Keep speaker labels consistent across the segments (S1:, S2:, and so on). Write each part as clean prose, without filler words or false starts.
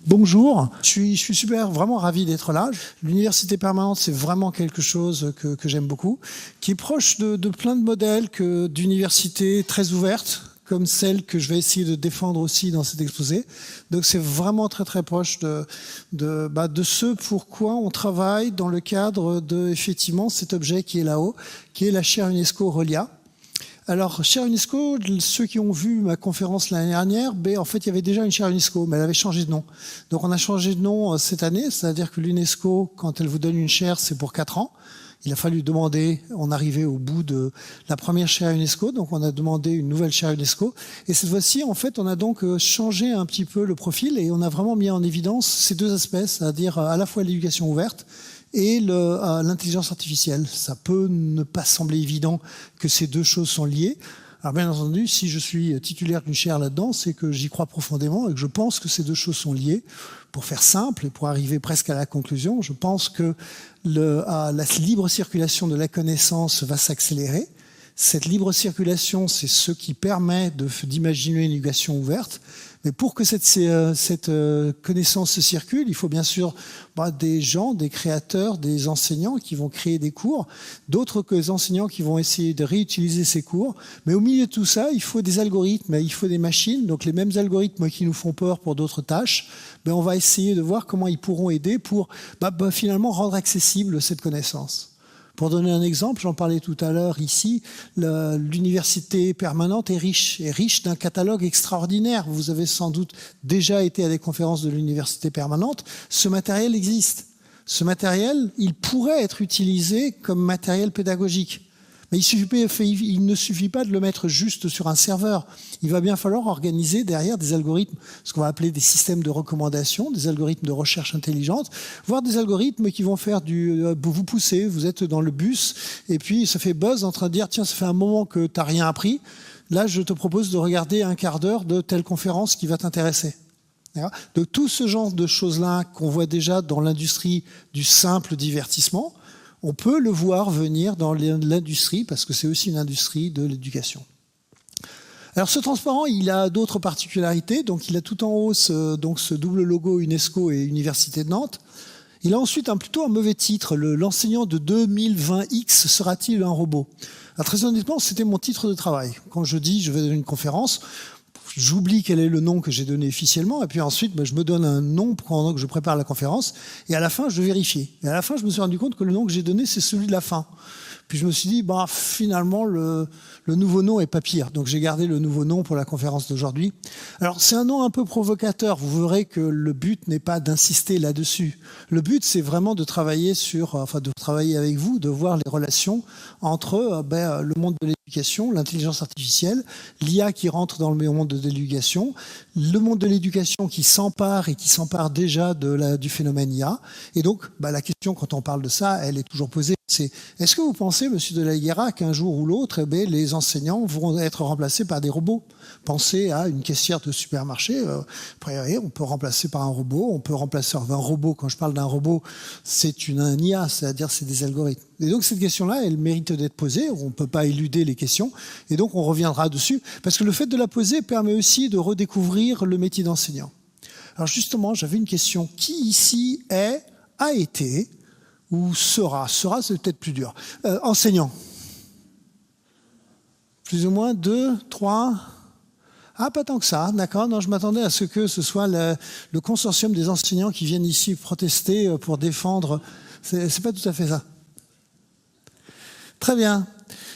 S1: Bonjour, je suis super, vraiment ravi d'être là. L'université permanente, c'est vraiment quelque chose que j'aime beaucoup, qui est proche de plein de modèles d'universités très ouvertes, comme celle que je vais essayer de défendre aussi dans cet exposé. Donc c'est vraiment très très proche de ce pourquoi on travaille dans le cadre de effectivement cet objet qui est là-haut, qui est la chaire UNESCO Relia. Alors, chaire UNESCO, ceux qui ont vu ma conférence l'année dernière, en fait, il y avait déjà une chaire UNESCO, mais elle avait changé de nom. Donc, on a changé de nom cette année, c'est-à-dire que l'UNESCO, quand elle vous donne une chaire, c'est pour 4 ans. Il a fallu demander, on arrivait au bout de la première chaire UNESCO, donc on a demandé une nouvelle chaire UNESCO. Et cette fois-ci, en fait, on a donc changé un petit peu le profil et on a vraiment mis en évidence ces deux aspects, c'est-à-dire à la fois l'éducation ouverte et l'intelligence artificielle. Ça peut ne pas sembler évident que ces deux choses sont liées. Alors bien entendu, si je suis titulaire d'une chaire là-dedans, c'est que j'y crois profondément et que je pense que ces deux choses sont liées. Pour faire simple et pour arriver presque à la conclusion, je pense que la libre circulation de la connaissance va s'accélérer. Cette libre circulation, c'est ce qui permet d'imaginer une éducation ouverte. Mais pour que cette connaissance circule, il faut bien sûr des gens, des créateurs, des enseignants qui vont créer des cours, d'autres enseignants qui vont essayer de réutiliser ces cours. Mais au milieu de tout ça, il faut des algorithmes, il faut des machines. Donc les mêmes algorithmes qui nous font peur pour d'autres tâches, on va essayer de voir comment ils pourront aider pour finalement rendre accessible cette connaissance. Pour donner un exemple, j'en parlais tout à l'heure ici, l'université permanente est riche d'un catalogue extraordinaire. Vous avez sans doute déjà été à des conférences de l'université permanente. Ce matériel existe. Ce matériel, il pourrait être utilisé comme matériel pédagogique. Mais il ne suffit pas de le mettre juste sur un serveur. Il va bien falloir organiser derrière des algorithmes, ce qu'on va appeler des systèmes de recommandation, des algorithmes de recherche intelligente, voire des algorithmes qui vont faire vous poussez, vous êtes dans le bus, et puis ça fait buzz en train de dire, tiens, ça fait un moment que tu n'as rien appris, là je te propose de regarder un quart d'heure de telle conférence qui va t'intéresser. Donc tout ce genre de choses-là qu'on voit déjà dans l'industrie du simple divertissement, on peut le voir venir dans l'industrie, parce que c'est aussi une industrie de l'éducation. Alors ce transparent, il a d'autres particularités. Donc il a tout en haut ce double logo UNESCO et Université de Nantes. Il a ensuite plutôt un mauvais titre. L'enseignant de 2020X sera-t-il un robot? Alors, très honnêtement, c'était mon titre de travail. Quand je dis je vais donner une conférence, j'oublie quel est le nom que j'ai donné officiellement, et puis ensuite, je me donne un nom pendant que je prépare la conférence, et à la fin, je vérifie. Et à la fin, je me suis rendu compte que le nom que j'ai donné, c'est celui de la fin. Puis je me suis dit, finalement, le nouveau nom est pas pire. Donc j'ai gardé le nouveau nom pour la conférence d'aujourd'hui. Alors c'est un nom un peu provocateur. Vous verrez que le but n'est pas d'insister là-dessus. Le but, c'est vraiment de travailler de travailler avec vous, de voir les relations entre le monde de l'éducation, l'intelligence artificielle, l'IA qui rentre dans le monde de l'éducation, le monde de l'éducation qui s'empare et qui s'empare déjà du phénomène IA. Et donc, la question, quand on parle de ça, elle est toujours posée. C'est, est-ce que vous pensez, monsieur de la Higuera, qu'un jour ou l'autre, les enseignants vont être remplacés par des robots? Pensez à une caissière de supermarché. On peut remplacer par un robot. On peut remplacer un robot. Quand je parle d'un robot, c'est un IA, c'est-à-dire c'est des algorithmes. Et donc cette question-là, elle mérite d'être posée. On ne peut pas éluder les questions. Et donc on reviendra dessus. Parce que le fait de la poser permet aussi de redécouvrir le métier d'enseignant. Alors justement, j'avais une question. Qui ici a été ou sera c'est peut-être plus dur. Enseignant. Plus ou moins 2, 3. Ah, pas tant que ça, d'accord. Non, je m'attendais à ce que ce soit le consortium des enseignants qui viennent ici protester pour défendre. C'est pas tout à fait ça. Très bien.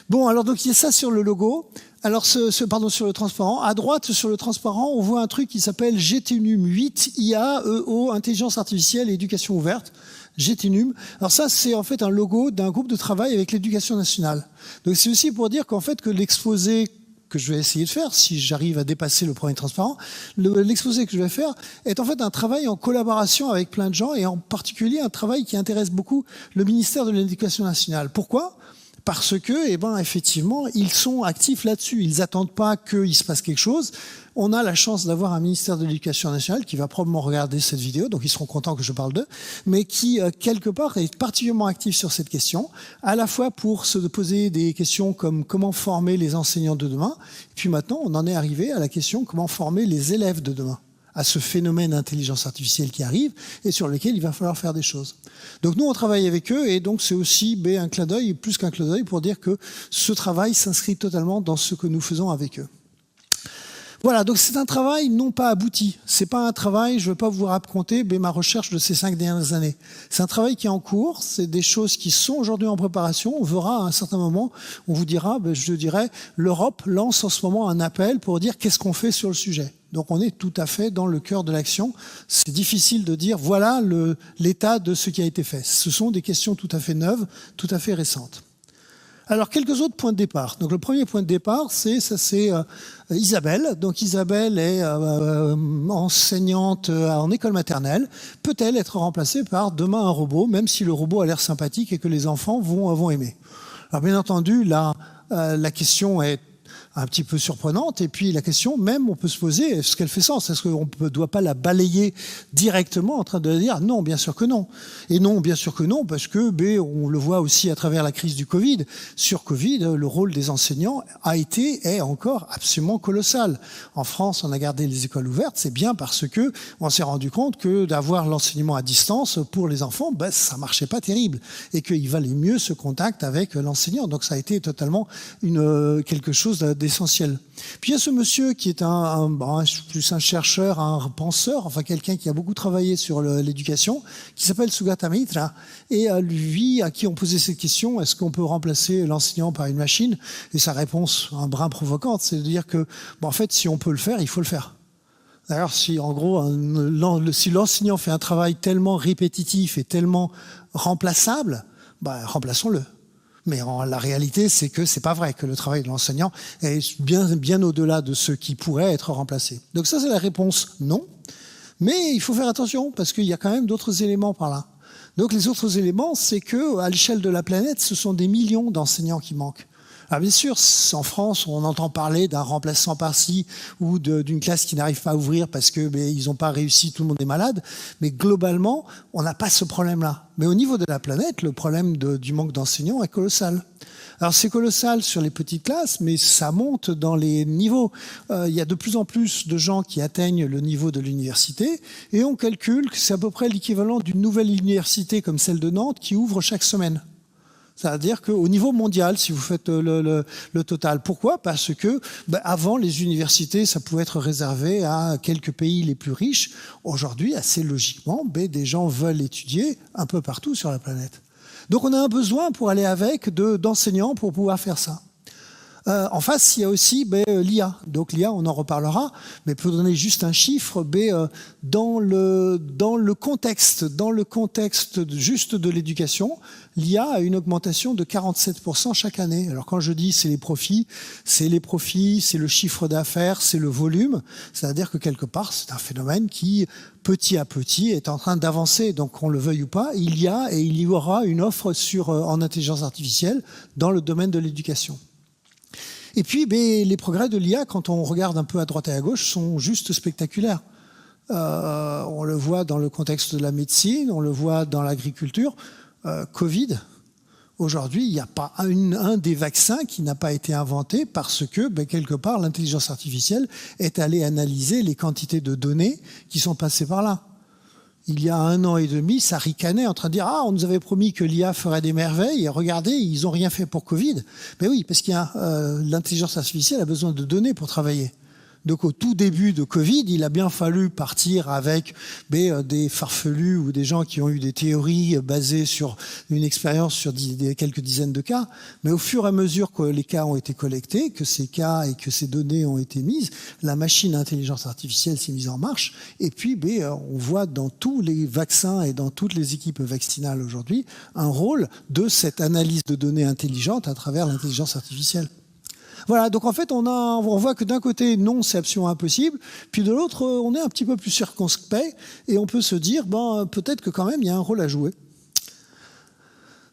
S1: Bon, alors donc il y a ça sur le logo. Alors, sur le transparent. À droite, sur le transparent, on voit un truc qui s'appelle GTNUM 8, IAEO, Intelligence Artificielle et Éducation Ouverte. GTNUM. Alors ça, c'est en fait un logo d'un groupe de travail avec l'Éducation nationale. Donc c'est aussi pour dire qu'en fait que l'exposé que je vais essayer de faire, si j'arrive à dépasser le premier transparent, l'exposé que je vais faire est en fait un travail en collaboration avec plein de gens et en particulier un travail qui intéresse beaucoup le ministère de l'Éducation nationale. Pourquoi ? parce que, effectivement, ils sont actifs là-dessus. Ils n'attendent pas qu'il se passe quelque chose. On a la chance d'avoir un ministère de l'Éducation nationale qui va probablement regarder cette vidéo, donc ils seront contents que je parle d'eux, mais qui, quelque part, est particulièrement actif sur cette question, à la fois pour se poser des questions comme comment former les enseignants de demain, et puis maintenant, on en est arrivé à la question comment former les élèves de demain, à ce phénomène d'intelligence artificielle qui arrive et sur lequel il va falloir faire des choses. Donc nous, on travaille avec eux et donc c'est aussi un clin d'œil, plus qu'un clin d'œil, pour dire que ce travail s'inscrit totalement dans ce que nous faisons avec eux. Voilà, donc c'est un travail non pas abouti. C'est pas un travail, je ne veux pas vous raconter ma recherche de ces 5 dernières années. C'est un travail qui est en cours, c'est des choses qui sont aujourd'hui en préparation. On verra à un certain moment, on vous dira, je dirais, l'Europe lance en ce moment un appel pour dire qu'est-ce qu'on fait sur le sujet. Donc on est tout à fait dans le cœur de l'action. C'est difficile de dire voilà l'état de ce qui a été fait. Ce sont des questions tout à fait neuves, tout à fait récentes. Alors, quelques autres points de départ. Donc, le premier point de départ, c'est Isabelle. Donc, Isabelle est enseignante en école maternelle. Peut-elle être remplacée par demain un robot, même si le robot a l'air sympathique et que les enfants vont aimer? Alors, bien entendu, la question est un petit peu surprenante. Et puis la question, même, on peut se poser, est-ce qu'elle fait sens? Est-ce qu'on ne doit pas la balayer directement en train de dire non, bien sûr que non. Et non, bien sûr que non, parce que on le voit aussi à travers la crise du Covid. Sur Covid, le rôle des enseignants est encore absolument colossal. En France, on a gardé les écoles ouvertes, c'est bien parce que on s'est rendu compte que d'avoir l'enseignement à distance pour les enfants, ça marchait pas terrible. Et qu'il valait mieux ce contact avec l'enseignant. Donc ça a été totalement quelque chose d'essentiel. Puis il y a ce monsieur qui est plus un chercheur, un penseur, enfin quelqu'un qui a beaucoup travaillé sur l'éducation, qui s'appelle Sugata Mitra, et lui, à qui on posait cette question, est-ce qu'on peut remplacer l'enseignant par une machine? Et sa réponse, un brin provocante, c'est de dire que, en fait, si on peut le faire, il faut le faire. D'ailleurs, si en gros, si l'enseignant fait un travail tellement répétitif et tellement remplaçable, remplaçons-le. Mais la réalité, c'est que c'est pas vrai, que le travail de l'enseignant est bien au-delà de ce qui pourrait être remplacé. Donc ça, c'est la réponse non. Mais il faut faire attention, parce qu'il y a quand même d'autres éléments par là. Donc les autres éléments, c'est que à l'échelle de la planète, ce sont des millions d'enseignants qui manquent. Alors bien sûr, en France, on entend parler d'un remplaçant par-ci ou d'une classe qui n'arrive pas à ouvrir parce que ils n'ont pas réussi, tout le monde est malade. Mais globalement, on n'a pas ce problème-là. Mais au niveau de la planète, le problème du manque d'enseignants est colossal. Alors c'est colossal sur les petites classes, mais ça monte dans les niveaux. Il y a de plus en plus de gens qui atteignent le niveau de l'université et on calcule que c'est à peu près l'équivalent d'une nouvelle université comme celle de Nantes qui ouvre chaque semaine. C'est-à-dire qu'au niveau mondial, si vous faites le total. Pourquoi? Parce que avant, les universités, ça pouvait être réservé à quelques pays les plus riches. Aujourd'hui, assez logiquement, des gens veulent étudier un peu partout sur la planète. Donc on a un besoin pour aller avec d'enseignants pour pouvoir faire ça. En face, il y a aussi l'IA. Donc l'IA, on en reparlera, mais pour donner juste un chiffre, dans le contexte juste de l'éducation, l'IA a une augmentation de 47% chaque année. Alors quand je dis c'est les profits, c'est le chiffre d'affaires, c'est le volume. C'est-à-dire que quelque part, c'est un phénomène qui, petit à petit, est en train d'avancer. Donc qu'on le veuille ou pas, il y a et il y aura une offre en intelligence artificielle dans le domaine de l'éducation. Et puis, les progrès de l'IA, quand on regarde un peu à droite et à gauche, sont juste spectaculaires. On le voit dans le contexte de la médecine, on le voit dans l'agriculture. Covid, aujourd'hui, il n'y a pas un des vaccins qui n'a pas été inventé parce que, quelque part, l'intelligence artificielle est allée analyser les quantités de données qui sont passées par là. Il y a 1 an et demi, ça ricanait en train de dire « Ah, on nous avait promis que l'IA ferait des merveilles, et regardez, ils n'ont rien fait pour Covid. » Mais oui, parce qu'il y a l'intelligence artificielle a besoin de données pour travailler. Donc au tout début de Covid, il a bien fallu partir avec des farfelus ou des gens qui ont eu des théories basées sur une expérience sur quelques dizaines de cas. Mais au fur et à mesure que les cas ont été collectés, que ces cas et que ces données ont été mises, la machine à intelligence artificielle s'est mise en marche. Et puis on voit dans tous les vaccins et dans toutes les équipes vaccinales aujourd'hui un rôle de cette analyse de données intelligentes à travers l'intelligence artificielle. Voilà, donc en fait, on voit que d'un côté, non, c'est absolument impossible, puis de l'autre, on est un petit peu plus circonspect, et on peut se dire, peut-être que quand même, il y a un rôle à jouer.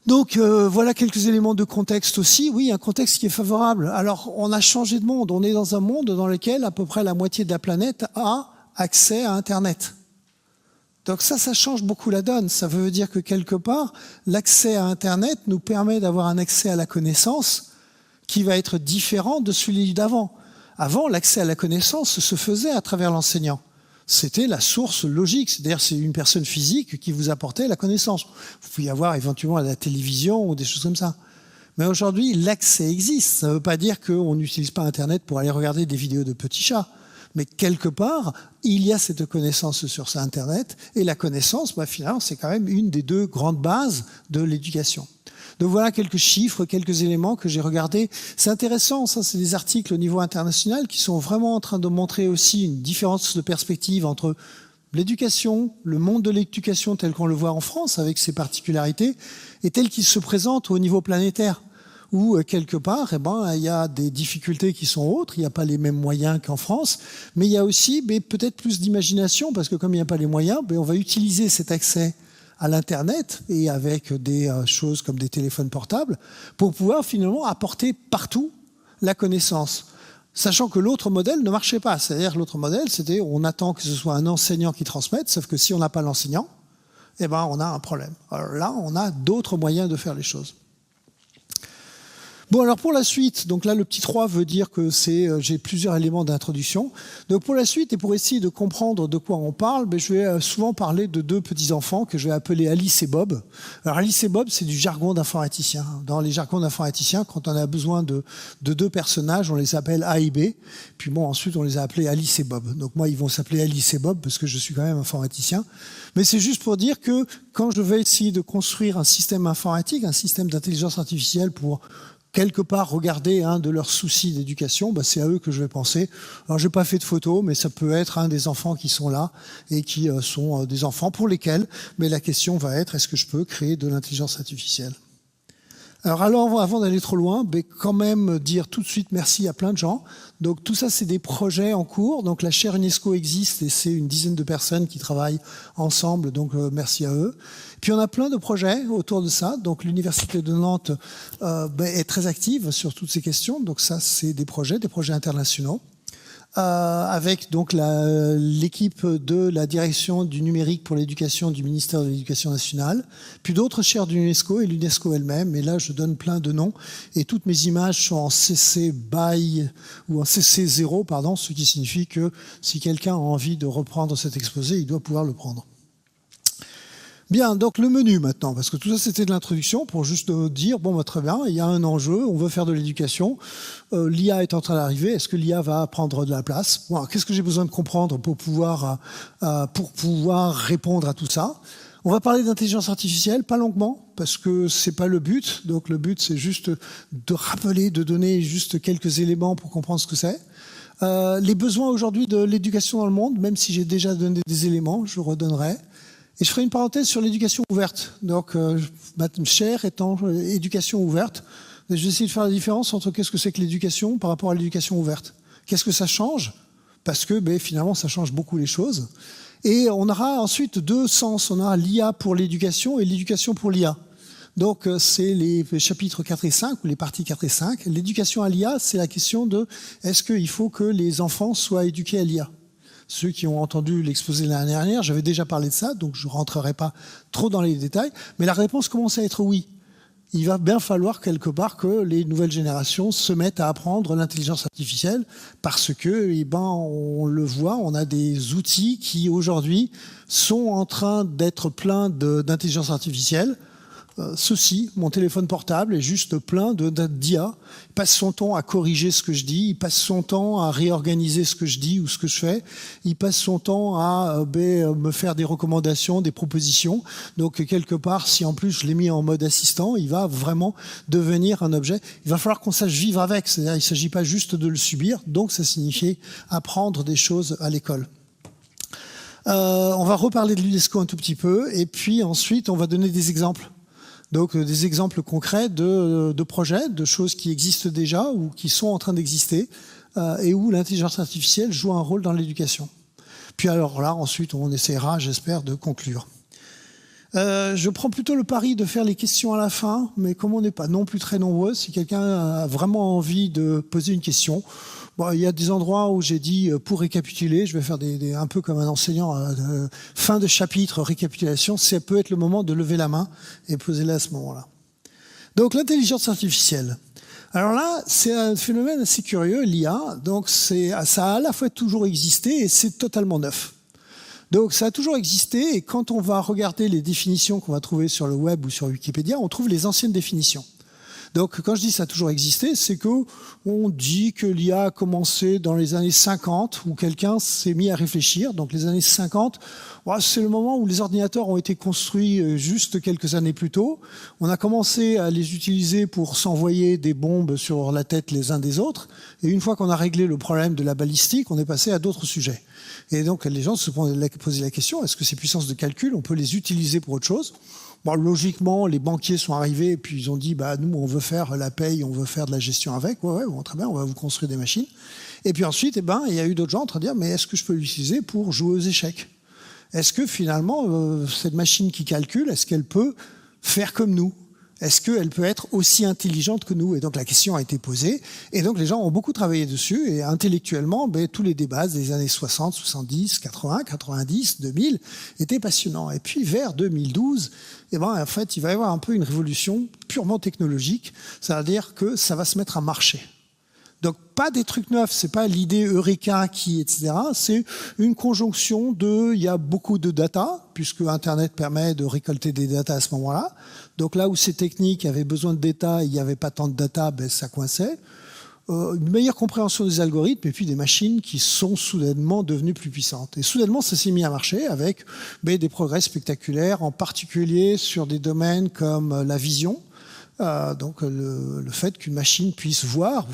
S1: Donc voilà quelques éléments de contexte aussi. Oui, un contexte qui est favorable. Alors on a changé de monde. On est dans un monde dans lequel à peu près la moitié de la planète a accès à Internet. Donc ça change beaucoup la donne. Ça veut dire que quelque part, l'accès à Internet nous permet d'avoir un accès à la connaissance qui va être différent de celui d'avant. Avant, l'accès à la connaissance se faisait à travers l'enseignant. C'était la source logique, c'est-à-dire c'est une personne physique qui vous apportait la connaissance. Vous pouvez y avoir éventuellement à la télévision ou des choses comme ça. Mais aujourd'hui, l'accès existe. Ça ne veut pas dire qu'on n'utilise pas Internet pour aller regarder des vidéos de petits chats. Mais quelque part, il y a cette connaissance sur ça Internet. Et la connaissance, finalement, c'est quand même une des deux grandes bases de l'éducation. Donc voilà quelques chiffres, quelques éléments que j'ai regardés. C'est intéressant, ça c'est des articles au niveau international qui sont vraiment en train de montrer aussi une différence de perspective entre l'éducation, le monde de l'éducation tel qu'on le voit en France avec ses particularités et tel qu'il se présente au niveau planétaire. Où quelque part, il y a des difficultés qui sont autres, il n'y a pas les mêmes moyens qu'en France, mais il y a aussi peut-être plus d'imagination parce que comme il n'y a pas les moyens, on va utiliser cet accès à l'Internet et avec des choses comme des téléphones portables pour pouvoir finalement apporter partout la connaissance. Sachant que l'autre modèle ne marchait pas. C'est-à-dire l'autre modèle, c'était on attend que ce soit un enseignant qui transmette, sauf que si on n'a pas l'enseignant, on a un problème. Alors là, on a d'autres moyens de faire les choses. Bon, alors pour la suite, donc là le petit 3 veut dire que j'ai plusieurs éléments d'introduction. Donc pour la suite et pour essayer de comprendre de quoi on parle, je vais souvent parler de deux petits-enfants que je vais appeler Alice et Bob. Alors Alice et Bob, c'est du jargon d'informaticien. Dans les jargons d'informaticien, quand on a besoin de deux personnages, on les appelle A et B. Puis ensuite on les a appelés Alice et Bob. Donc moi, ils vont s'appeler Alice et Bob parce que je suis quand même informaticien. Mais c'est juste pour dire que quand je vais essayer de construire un système informatique, un système d'intelligence artificielle pour quelque part regarder de leurs soucis d'éducation, c'est à eux que je vais penser. Alors j'ai pas fait de photos, mais ça peut être des enfants qui sont là et qui sont des enfants pour lesquels, mais la question va être est-ce que je peux créer de l'intelligence artificielle ? Alors avant d'aller trop loin, quand même dire tout de suite merci à plein de gens. Donc tout ça, c'est des projets en cours. Donc la chaire UNESCO existe et c'est une dizaine de personnes qui travaillent ensemble. Donc merci à eux. Puis on a plein de projets autour de ça. Donc l'Université de Nantes est très active sur toutes ces questions. Donc ça, c'est des projets internationaux. Avec donc l'équipe de la direction du numérique pour l'éducation du ministère de l'Éducation nationale, puis d'autres chaires de l'UNESCO et l'UNESCO elle-même. Et là, je donne plein de noms. Et toutes mes images sont en CC BY ou en CC 0, ce qui signifie que si quelqu'un a envie de reprendre cet exposé, il doit pouvoir le prendre. Bien, donc le menu maintenant, parce que tout ça c'était de l'introduction pour juste dire, très bien, il y a un enjeu, on veut faire de l'éducation, l'IA est en train d'arriver, est-ce que l'IA va prendre de la place ? Qu'est-ce que j'ai besoin de comprendre pour pouvoir répondre à tout ça ? On va parler d'intelligence artificielle, pas longuement, parce que c'est pas le but, donc le but c'est juste de rappeler, de donner juste quelques éléments pour comprendre ce que c'est. Les besoins aujourd'hui de l'éducation dans le monde, même si j'ai déjà donné des éléments, je redonnerai. Et je ferai une parenthèse sur l'éducation ouverte. Donc, ma chaire étant éducation ouverte, je vais essayer de faire la différence entre qu'est-ce que c'est que l'éducation par rapport à l'éducation ouverte. Qu'est-ce que ça change ? Parce que finalement, ça change beaucoup les choses. Et on aura ensuite deux sens. On aura l'IA pour l'éducation et l'éducation pour l'IA. Donc, c'est les chapitres 4 et 5, ou les parties 4 et 5. L'éducation à l'IA, c'est la question de est-ce qu'il faut que les enfants soient éduqués à l'IA ? Ceux qui ont entendu l'exposé l'année dernière, j'avais déjà parlé de ça, donc je ne rentrerai pas trop dans les détails. Mais la réponse commence à être oui. Il va bien falloir quelque part que les nouvelles générations se mettent à apprendre l'intelligence artificielle parce que, on le voit, on a des outils qui aujourd'hui sont en train d'être pleins d'intelligence artificielle. Ceci, mon téléphone portable est juste plein d'IA. Il passe son temps à corriger ce que je dis, il passe son temps à réorganiser ce que je dis ou ce que je fais, il passe son temps à me faire des recommandations, des propositions. Donc quelque part, si en plus je l'ai mis en mode assistant, il va vraiment devenir un objet. Il va falloir qu'on sache vivre avec, c'est-à-dire il ne s'agit pas juste de le subir, donc ça signifie apprendre des choses à l'école. On va reparler de l'UNESCO un tout petit peu, et puis ensuite on va donner des exemples. Donc des exemples concrets de projets, de choses qui existent déjà ou qui sont en train d'exister et où l'intelligence artificielle joue un rôle dans l'éducation. Puis alors là, ensuite, on essaiera, j'espère, de conclure. Je prends plutôt le pari de faire les questions à la fin, mais comme on n'est pas non plus très nombreux, si quelqu'un a vraiment envie de poser une question, bon, il y a des endroits où j'ai dit, pour récapituler, je vais faire un peu comme un enseignant, fin de chapitre, récapitulation, ça peut être le moment de lever la main et poser-la à ce moment-là. Donc l'intelligence artificielle. Alors là, c'est un phénomène assez curieux, l'IA, donc ça a à la fois toujours existé et c'est totalement neuf. Donc ça a toujours existé et quand on va regarder les définitions qu'on va trouver sur le web ou sur Wikipédia, on trouve les anciennes définitions. Donc quand je dis ça a toujours existé, c'est qu'on dit que l'IA a commencé dans les années 50 où quelqu'un s'est mis à réfléchir. Donc les années 50, c'est le moment où les ordinateurs ont été construits juste quelques années plus tôt. On a commencé à les utiliser pour s'envoyer des bombes sur la tête les uns des autres. Et une fois qu'on a réglé le problème de la balistique, on est passé à d'autres sujets. Et donc les gens se posaient la question, est-ce que ces puissances de calcul, on peut les utiliser pour autre chose ? Bon, logiquement, les banquiers sont arrivés et puis ils ont dit, nous, on veut faire la paye, on veut faire de la gestion avec. Ouais, bon, très bien, on va vous construire des machines. Et puis ensuite, il y a eu d'autres gens en train de dire, mais est-ce que je peux l'utiliser pour jouer aux échecs ? Est-ce que finalement, cette machine qui calcule, est-ce qu'elle peut faire comme nous ? Est-ce qu'elle peut être aussi intelligente que nous ? Et donc la question a été posée. Et donc les gens ont beaucoup travaillé dessus. Et intellectuellement, tous les débats des années 60, 70, 80, 90, 2000 étaient passionnants. Et puis vers 2012, en fait, il va y avoir un peu une révolution purement technologique. C'est-à-dire que ça va se mettre à marcher. Donc pas des trucs neufs, c'est pas l'idée Eureka etc. C'est une conjonction il y a beaucoup de data, puisque Internet permet de récolter des data à ce moment-là. Donc là où ces techniques avaient besoin de data, il n'y avait pas tant de data, ça coinçait. Une meilleure compréhension des algorithmes et puis des machines qui sont soudainement devenues plus puissantes. Et soudainement, ça s'est mis à marcher avec des progrès spectaculaires, en particulier sur des domaines comme la vision. Donc le fait qu'une machine puisse voir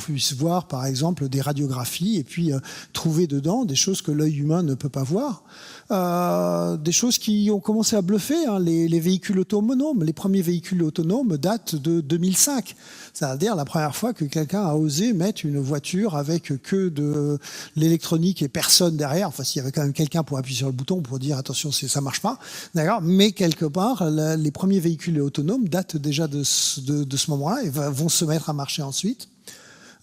S1: par exemple des radiographies et puis trouver dedans des choses que l'œil humain ne peut pas voir, des choses qui ont commencé à bluffer, les véhicules autonomes. Les premiers véhicules autonomes datent de 2005, c'est-à-dire la première fois que quelqu'un a osé mettre une voiture avec que de l'électronique et personne derrière. Enfin, s'il y avait quand même quelqu'un pour appuyer sur le bouton pour dire attention, ça marche pas, d'accord. Mais quelque part, les premiers véhicules autonomes datent déjà de ce moment-là et vont se mettre à marcher ensuite.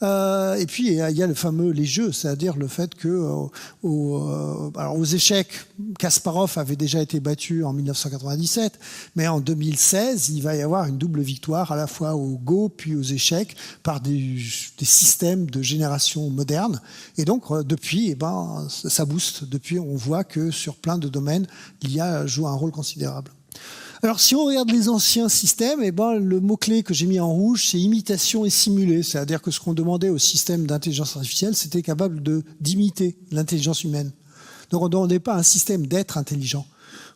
S1: Et puis il y a les jeux, c'est-à-dire le fait que aux échecs, Kasparov avait déjà été battu en 1997, mais en 2016, il va y avoir une double victoire à la fois au Go puis aux échecs par des systèmes de génération moderne. Et donc depuis, ça booste. Depuis, on voit que sur plein de domaines, l'IA joue un rôle considérable. Alors, si on regarde les anciens systèmes, le mot-clé que j'ai mis en rouge, c'est imitation et simulé. C'est-à-dire que ce qu'on demandait au système d'intelligence artificielle, c'était capable d'imiter l'intelligence humaine. Donc, on ne demandait pas à un système d'être intelligent.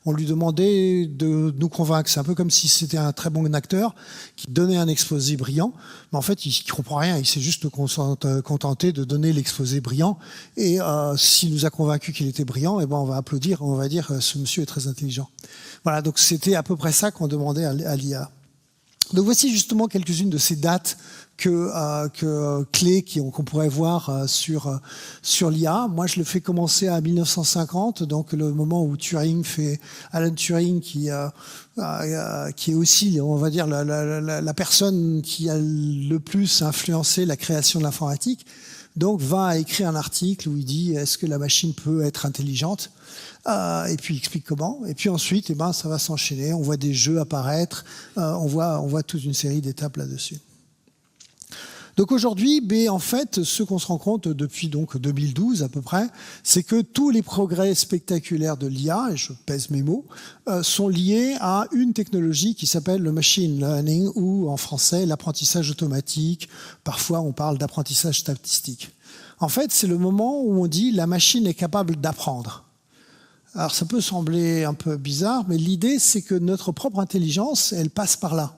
S1: On lui demandait de nous convaincre. C'est un peu comme si c'était un très bon acteur qui donnait un exposé brillant, mais en fait, il ne comprend rien. Il s'est juste contenté de donner l'exposé brillant. Et s'il nous a convaincus qu'il était brillant, on va applaudir, on va dire ce monsieur est très intelligent. Voilà, donc c'était à peu près ça qu'on demandait à l'IA. Donc voici justement quelques-unes de ces dates clés qu'on pourrait voir sur l'IA. Moi, je le fais commencer à 1950, donc le moment où Alan Turing, qui est aussi, on va dire, la personne qui a le plus influencé la création de l'informatique, donc va écrire un article où il dit est-ce que la machine peut être intelligente, et puis il explique comment. Et puis ensuite, ça va s'enchaîner. On voit des jeux apparaître, on voit toute une série d'étapes là-dessus. Donc aujourd'hui, en fait, ce qu'on se rend compte depuis 2012 à peu près, c'est que tous les progrès spectaculaires de l'IA, et je pèse mes mots, sont liés à une technologie qui s'appelle le machine learning, ou en français l'apprentissage automatique. Parfois, on parle d'apprentissage statistique. En fait, c'est le moment où on dit la machine est capable d'apprendre. Alors ça peut sembler un peu bizarre, mais l'idée, c'est que notre propre intelligence, elle passe par là.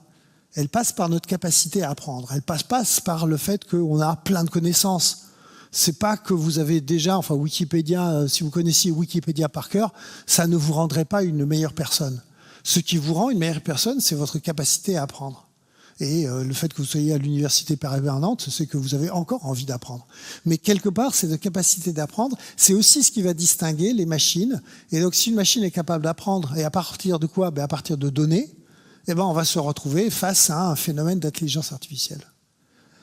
S1: Elle passe par notre capacité à apprendre. Elle passe par le fait qu'on a plein de connaissances. C'est pas que vous avez déjà, Wikipédia, si vous connaissiez Wikipédia par cœur, ça ne vous rendrait pas une meilleure personne. Ce qui vous rend une meilleure personne, c'est votre capacité à apprendre. Et le fait que vous soyez à l'université permanente, c'est que vous avez encore envie d'apprendre. Mais quelque part, cette capacité d'apprendre, c'est aussi ce qui va distinguer les machines. Et donc, si une machine est capable d'apprendre, et à partir de quoi? À partir de données, on va se retrouver face à un phénomène d'intelligence artificielle.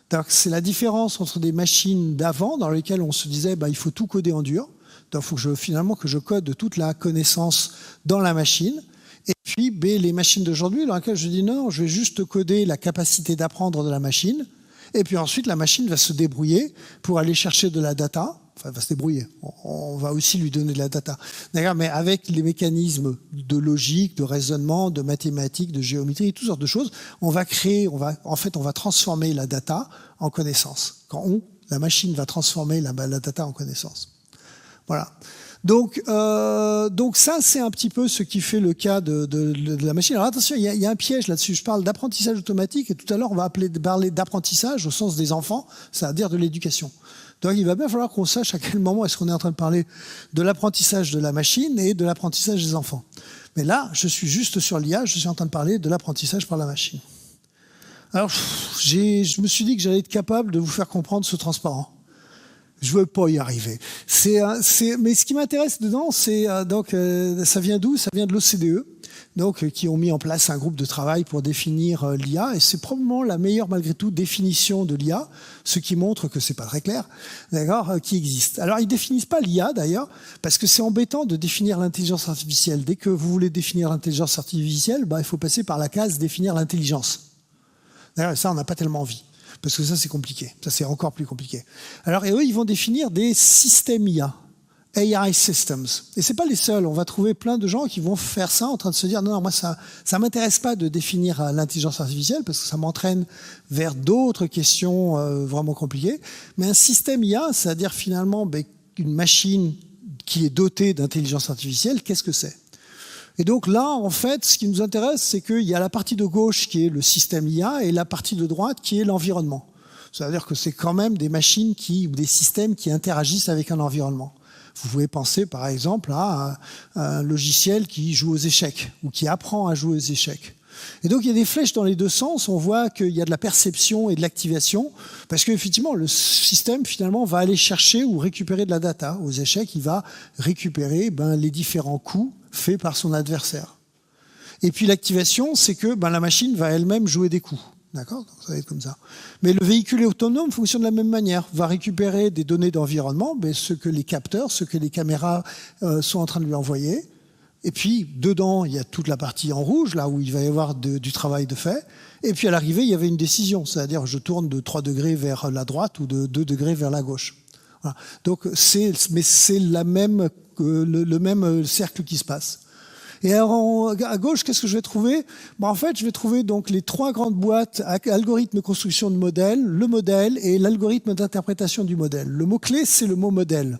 S1: Donc, c'est la différence entre des machines d'avant, dans lesquelles on se disait il faut tout coder en dur. Donc, il faut que je code toute la connaissance dans la machine. Et puis, les machines d'aujourd'hui, dans lesquelles je dis non, je vais juste coder la capacité d'apprendre de la machine. Et puis ensuite, la machine va se débrouiller pour aller chercher de la data. Enfin, elle va se débrouiller. On va aussi lui donner de la data. D'accord, mais avec les mécanismes de logique, de raisonnement, de mathématiques, de géométrie, toutes sortes de choses, on va transformer la data en connaissance. La machine va transformer la data en connaissance. Voilà. Donc ça, c'est un petit peu ce qui fait le cas de la machine. Alors attention, il y a un piège là-dessus. Je parle d'apprentissage automatique et tout à l'heure, on va parler d'apprentissage au sens des enfants, c'est-à-dire de l'éducation. Donc il va bien falloir qu'on sache à quel moment est-ce qu'on est en train de parler de l'apprentissage de la machine et de l'apprentissage des enfants. Mais là, je suis juste sur l'IA, je suis en train de parler de l'apprentissage par la machine. Alors, je me suis dit que j'allais être capable de vous faire comprendre ce transparent. Je ne veux pas y arriver. Mais ce qui m'intéresse dedans, c'est ça vient d'où? Ça vient de l'OCDE, qui ont mis en place un groupe de travail pour définir l'IA, et c'est probablement la meilleure malgré tout définition de l'IA, ce qui montre que c'est pas très clair, d'accord, qui existe. Alors ils définissent pas l'IA d'ailleurs, parce que c'est embêtant de définir l'intelligence artificielle. Dès que vous voulez définir l'intelligence artificielle, il faut passer par la case définir l'intelligence. D'ailleurs, ça on n'a pas tellement envie. Parce que ça, c'est compliqué. Ça, c'est encore plus compliqué. Alors, et eux, ils vont définir des systèmes IA, AI systems. Et c'est pas les seuls. On va trouver plein de gens qui vont faire ça en train de se dire, non, moi, ça m'intéresse pas de définir l'intelligence artificielle parce que ça m'entraîne vers d'autres questions vraiment compliquées. Mais un système IA, c'est-à-dire finalement une machine qui est dotée d'intelligence artificielle, qu'est-ce que c'est? Et donc là, en fait, ce qui nous intéresse, c'est qu'il y a la partie de gauche qui est le système IA et la partie de droite qui est l'environnement. C'est-à-dire que c'est quand même des machines ou des systèmes qui interagissent avec un environnement. Vous pouvez penser, par exemple, à un logiciel qui joue aux échecs ou qui apprend à jouer aux échecs. Et donc, il y a des flèches dans les deux sens. On voit qu'il y a de la perception et de l'activation parce qu'effectivement, le système, finalement, va aller chercher ou récupérer de la data. Aux échecs, il va récupérer les différents coups faits par son adversaire. Et puis, l'activation, c'est que la machine va elle-même jouer des coups. D'accord? Donc, ça va être comme ça. Mais le véhicule autonome fonctionne de la même manière. Va récupérer des données d'environnement, ce que les capteurs, ce que les caméras sont en train de lui envoyer. Et puis, dedans, il y a toute la partie en rouge, là où il va y avoir du travail de fait. Et puis, à l'arrivée, il y avait une décision. C'est-à-dire, je tourne de 3 degrés vers la droite ou de 2 degrés vers la gauche. Voilà. Donc, c'est le même cercle qui se passe. Et alors, à gauche, qu'est-ce que je vais trouver? En fait, je vais trouver donc les 3 grandes boîtes, algorithme de construction de modèle, le modèle et l'algorithme d'interprétation du modèle. Le mot-clé, c'est le mot modèle.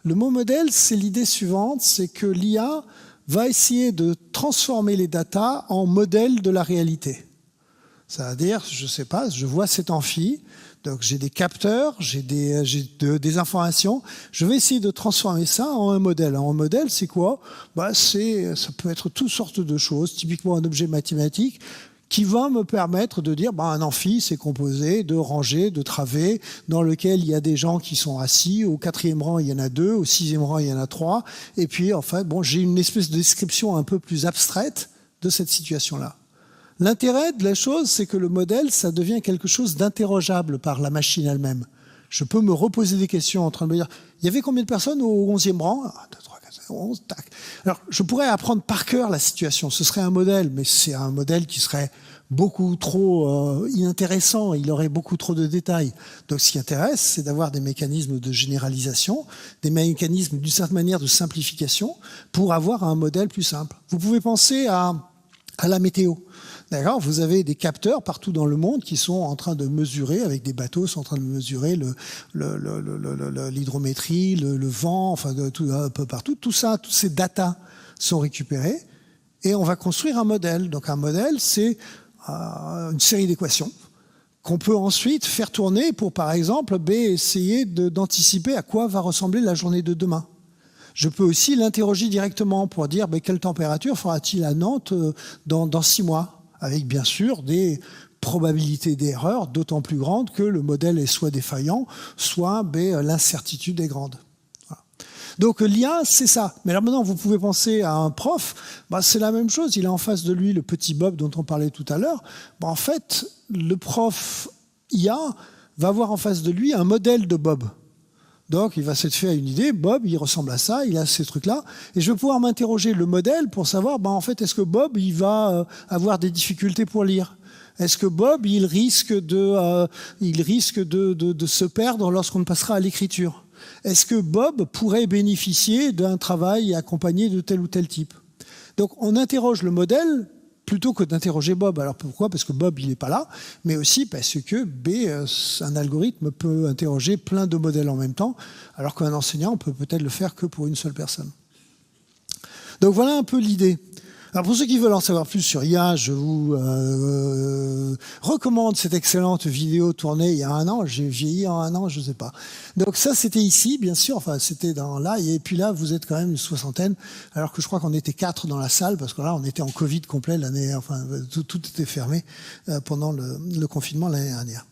S1: Le mot modèle, c'est l'idée suivante, c'est que l'IA va essayer de transformer les datas en modèles de la réalité. C'est-à-dire, je sais pas, je vois cet amphi, donc j'ai des capteurs, j'ai des informations, je vais essayer de transformer ça en un modèle. Un modèle, c'est quoi? Ça peut être toutes sortes de choses, typiquement un objet mathématique, qui va me permettre de dire un amphi, c'est composé de rangées, de travées, dans lequel il y a des gens qui sont assis. Au 4e rang, il y en a 2. Au 6e rang, il y en a 3. Et puis, j'ai une espèce de description un peu plus abstraite de cette situation-là. L'intérêt de la chose, c'est que le modèle, ça devient quelque chose d'interrogeable par la machine elle-même. Je peux me reposer des questions en train de me dire, il y avait combien de personnes au 11e rang? 1, 2, 3, 4, 5, 11, tac. Alors, je pourrais apprendre par cœur la situation. Ce serait un modèle, mais c'est un modèle qui serait beaucoup trop inintéressant. Il aurait beaucoup trop de détails. Donc, ce qui intéresse, c'est d'avoir des mécanismes de généralisation, des mécanismes d'une certaine manière de simplification pour avoir un modèle plus simple. Vous pouvez penser à la météo. D'accord, vous avez des capteurs partout dans le monde qui sont en train de mesurer, avec des bateaux, sont en train de mesurer l'hydrométrie, le vent, un peu partout. Tout ça, toutes ces datas sont récupérées et on va construire un modèle. Donc un modèle, c'est une série d'équations qu'on peut ensuite faire tourner pour, par exemple, essayer d'anticiper à quoi va ressembler la journée de demain. Je peux aussi l'interroger directement pour dire quelle température fera-t-il à Nantes dans 6 mois, avec bien sûr des probabilité d'erreur d'autant plus grande que le modèle est soit défaillant, soit l'incertitude est grande. Voilà. Donc l'IA, c'est ça. Mais alors maintenant, vous pouvez penser à un prof, c'est la même chose. Il a en face de lui le petit Bob dont on parlait tout à l'heure. En fait, le prof IA va avoir en face de lui un modèle de Bob. Donc, il va se faire une idée, Bob, il ressemble à ça, il a ces trucs-là, et je vais pouvoir m'interroger le modèle pour savoir, en fait, est-ce que Bob, il va avoir des difficultés pour lire ? Est-ce que Bob, il risque de se perdre lorsqu'on passera à l'écriture ? Est-ce que Bob pourrait bénéficier d'un travail accompagné de tel ou tel type ? Donc, on interroge le modèle plutôt que d'interroger Bob. Alors pourquoi ? Parce que Bob, il n'est pas là, mais aussi parce que un algorithme peut interroger plein de modèles en même temps, alors qu'un enseignant peut peut-être le faire que pour une seule personne. Donc voilà un peu l'idée. Alors pour ceux qui veulent en savoir plus sur IA, je vous recommande cette excellente vidéo tournée il y a 1 an. J'ai vieilli en 1 an, je ne sais pas. Donc ça, c'était ici, bien sûr. Enfin, c'était là. Et puis là, vous êtes quand même une 60aine, alors que je crois qu'on était 4 dans la salle, parce que là, on était en Covid complet l'année. Enfin, tout était fermé pendant le confinement l'année dernière.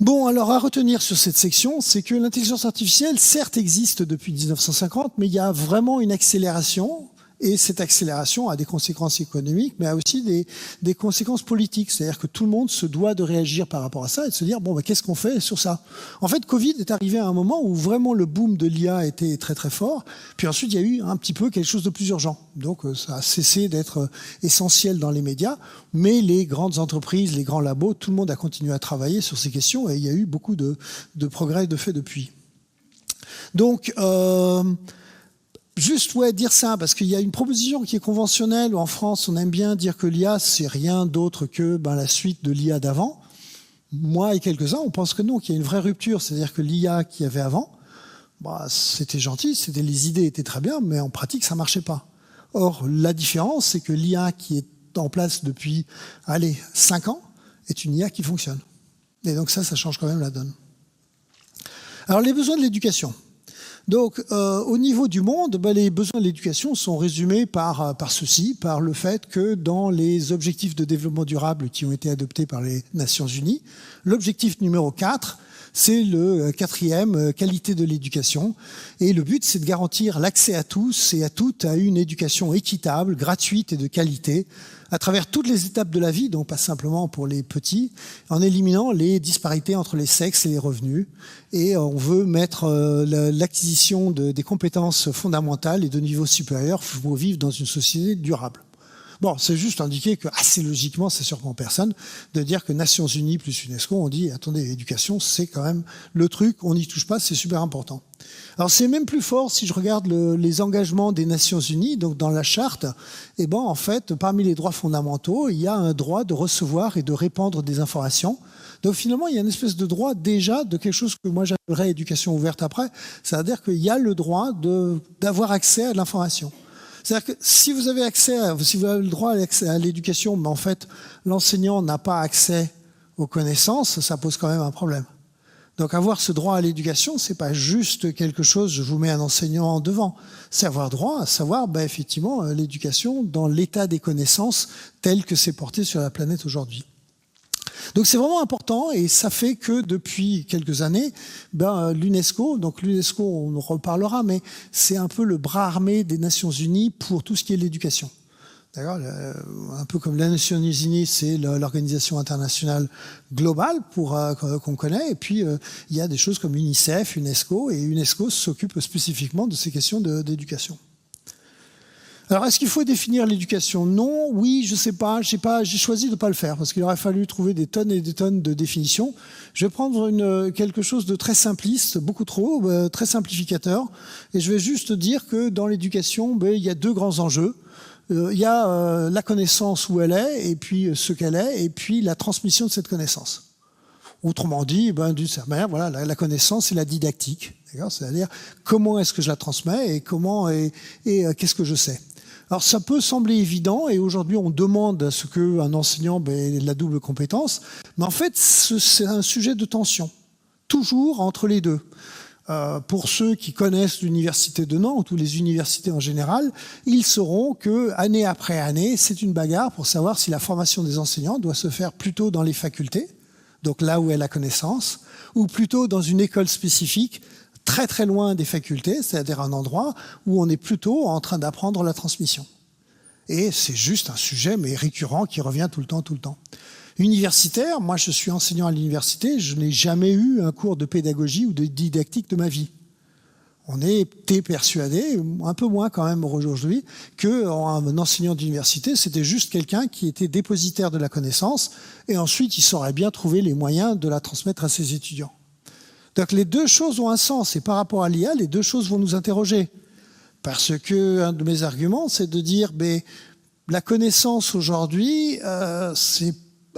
S1: Bon, alors à retenir sur cette section, c'est que l'intelligence artificielle, certes, existe depuis 1950, mais il y a vraiment une accélération. Et cette accélération a des conséquences économiques, mais a aussi des conséquences politiques. C'est-à-dire que tout le monde se doit de réagir par rapport à ça et de se dire, qu'est-ce qu'on fait sur ça ? En fait, Covid est arrivé à un moment où vraiment le boom de l'IA était très très fort. Puis ensuite, il y a eu un petit peu quelque chose de plus urgent. Donc ça a cessé d'être essentiel dans les médias, mais les grandes entreprises, les grands labos, tout le monde a continué à travailler sur ces questions et il y a eu beaucoup de progrès de fait depuis. Donc... juste dire ça, parce qu'il y a une proposition qui est conventionnelle, où en France, on aime bien dire que l'IA, c'est rien d'autre que la suite de l'IA d'avant. Moi et quelques-uns, on pense que non, qu'il y a une vraie rupture, c'est-à-dire que l'IA qu'il y avait avant, c'était gentil, les idées étaient très bien, mais en pratique, ça marchait pas. Or, la différence, c'est que l'IA qui est en place depuis, 5 ans, est une IA qui fonctionne. Et donc ça change quand même la donne. Alors, les besoins de l'éducation. Donc, au niveau du monde, les besoins de l'éducation sont résumés par ceci, par le fait que dans les objectifs de développement durable qui ont été adoptés par les Nations Unies, l'objectif numéro 4, c'est le 4e, qualité de l'éducation. Et le but, c'est de garantir l'accès à tous et à toutes à une éducation équitable, gratuite et de qualité, à travers toutes les étapes de la vie, donc pas simplement pour les petits, en éliminant les disparités entre les sexes et les revenus. Et on veut mettre l'acquisition des compétences fondamentales et de niveau supérieur pour vivre dans une société durable. Bon, c'est juste indiquer que assez logiquement, ça surprend personne de dire que Nations Unies plus UNESCO, on dit, attendez, l'éducation, c'est quand même le truc, on n'y touche pas, c'est super important. Alors c'est même plus fort si je regarde les engagements des Nations Unies, donc dans la charte, en fait, parmi les droits fondamentaux, il y a un droit de recevoir et de répandre des informations. Donc finalement, il y a une espèce de droit déjà de quelque chose que moi j'appellerais éducation ouverte après, c'est-à-dire qu'il y a le droit d'avoir accès à l'information. C'est-à-dire que si vous avez le droit à l'éducation, mais en fait, l'enseignant n'a pas accès aux connaissances, ça pose quand même un problème. Donc avoir ce droit à l'éducation, c'est pas juste quelque chose, je vous mets un enseignant devant. C'est avoir droit à savoir, effectivement, l'éducation dans l'état des connaissances tel que c'est porté sur la planète aujourd'hui. Donc c'est vraiment important et ça fait que depuis quelques années, l'UNESCO, on en reparlera, mais c'est un peu le bras armé des Nations Unies pour tout ce qui est l'éducation. D'accord, un peu comme les Nations Unies, c'est l'organisation internationale globale qu'on connaît, et puis il y a des choses comme UNICEF, UNESCO, et UNESCO s'occupe spécifiquement de ces questions d'éducation. Alors, est-ce qu'il faut définir l'éducation ? Non, oui, je sais pas. J'ai choisi de ne pas le faire parce qu'il aurait fallu trouver des tonnes et des tonnes de définitions. Je vais prendre quelque chose de très simpliste, beaucoup trop, très simplificateur, et je vais juste dire que dans l'éducation, il y a 2 grands enjeux. Il y a la connaissance où elle est, et puis ce qu'elle est, et puis la transmission de cette connaissance. Autrement dit, d'une certaine manière, voilà, la connaissance et la didactique, d'accord ? C'est-à-dire comment est-ce que je la transmets et qu'est-ce que je sais. Alors ça peut sembler évident et aujourd'hui on demande à ce qu'un enseignant ait la double compétence, mais en fait c'est un sujet de tension, toujours entre les deux. Pour ceux qui connaissent l'université de Nantes ou les universités en général, ils sauront que année après année, c'est une bagarre pour savoir si la formation des enseignants doit se faire plutôt dans les facultés, donc là où est la connaissance, ou plutôt dans une école spécifique, très très loin des facultés, c'est-à-dire un endroit où on est plutôt en train d'apprendre la transmission. Et c'est juste un sujet mais récurrent qui revient tout le temps. Universitaire, moi je suis enseignant à l'université, je n'ai jamais eu un cours de pédagogie ou de didactique de ma vie. On était persuadé, un peu moins quand même aujourd'hui, qu'un enseignant d'université, c'était juste quelqu'un qui était dépositaire de la connaissance et ensuite il saurait bien trouver les moyens de la transmettre à ses étudiants. Donc les deux choses ont un sens et par rapport à l'IA, les deux choses vont nous interroger. Parce que un de mes arguments, c'est de dire la connaissance aujourd'hui,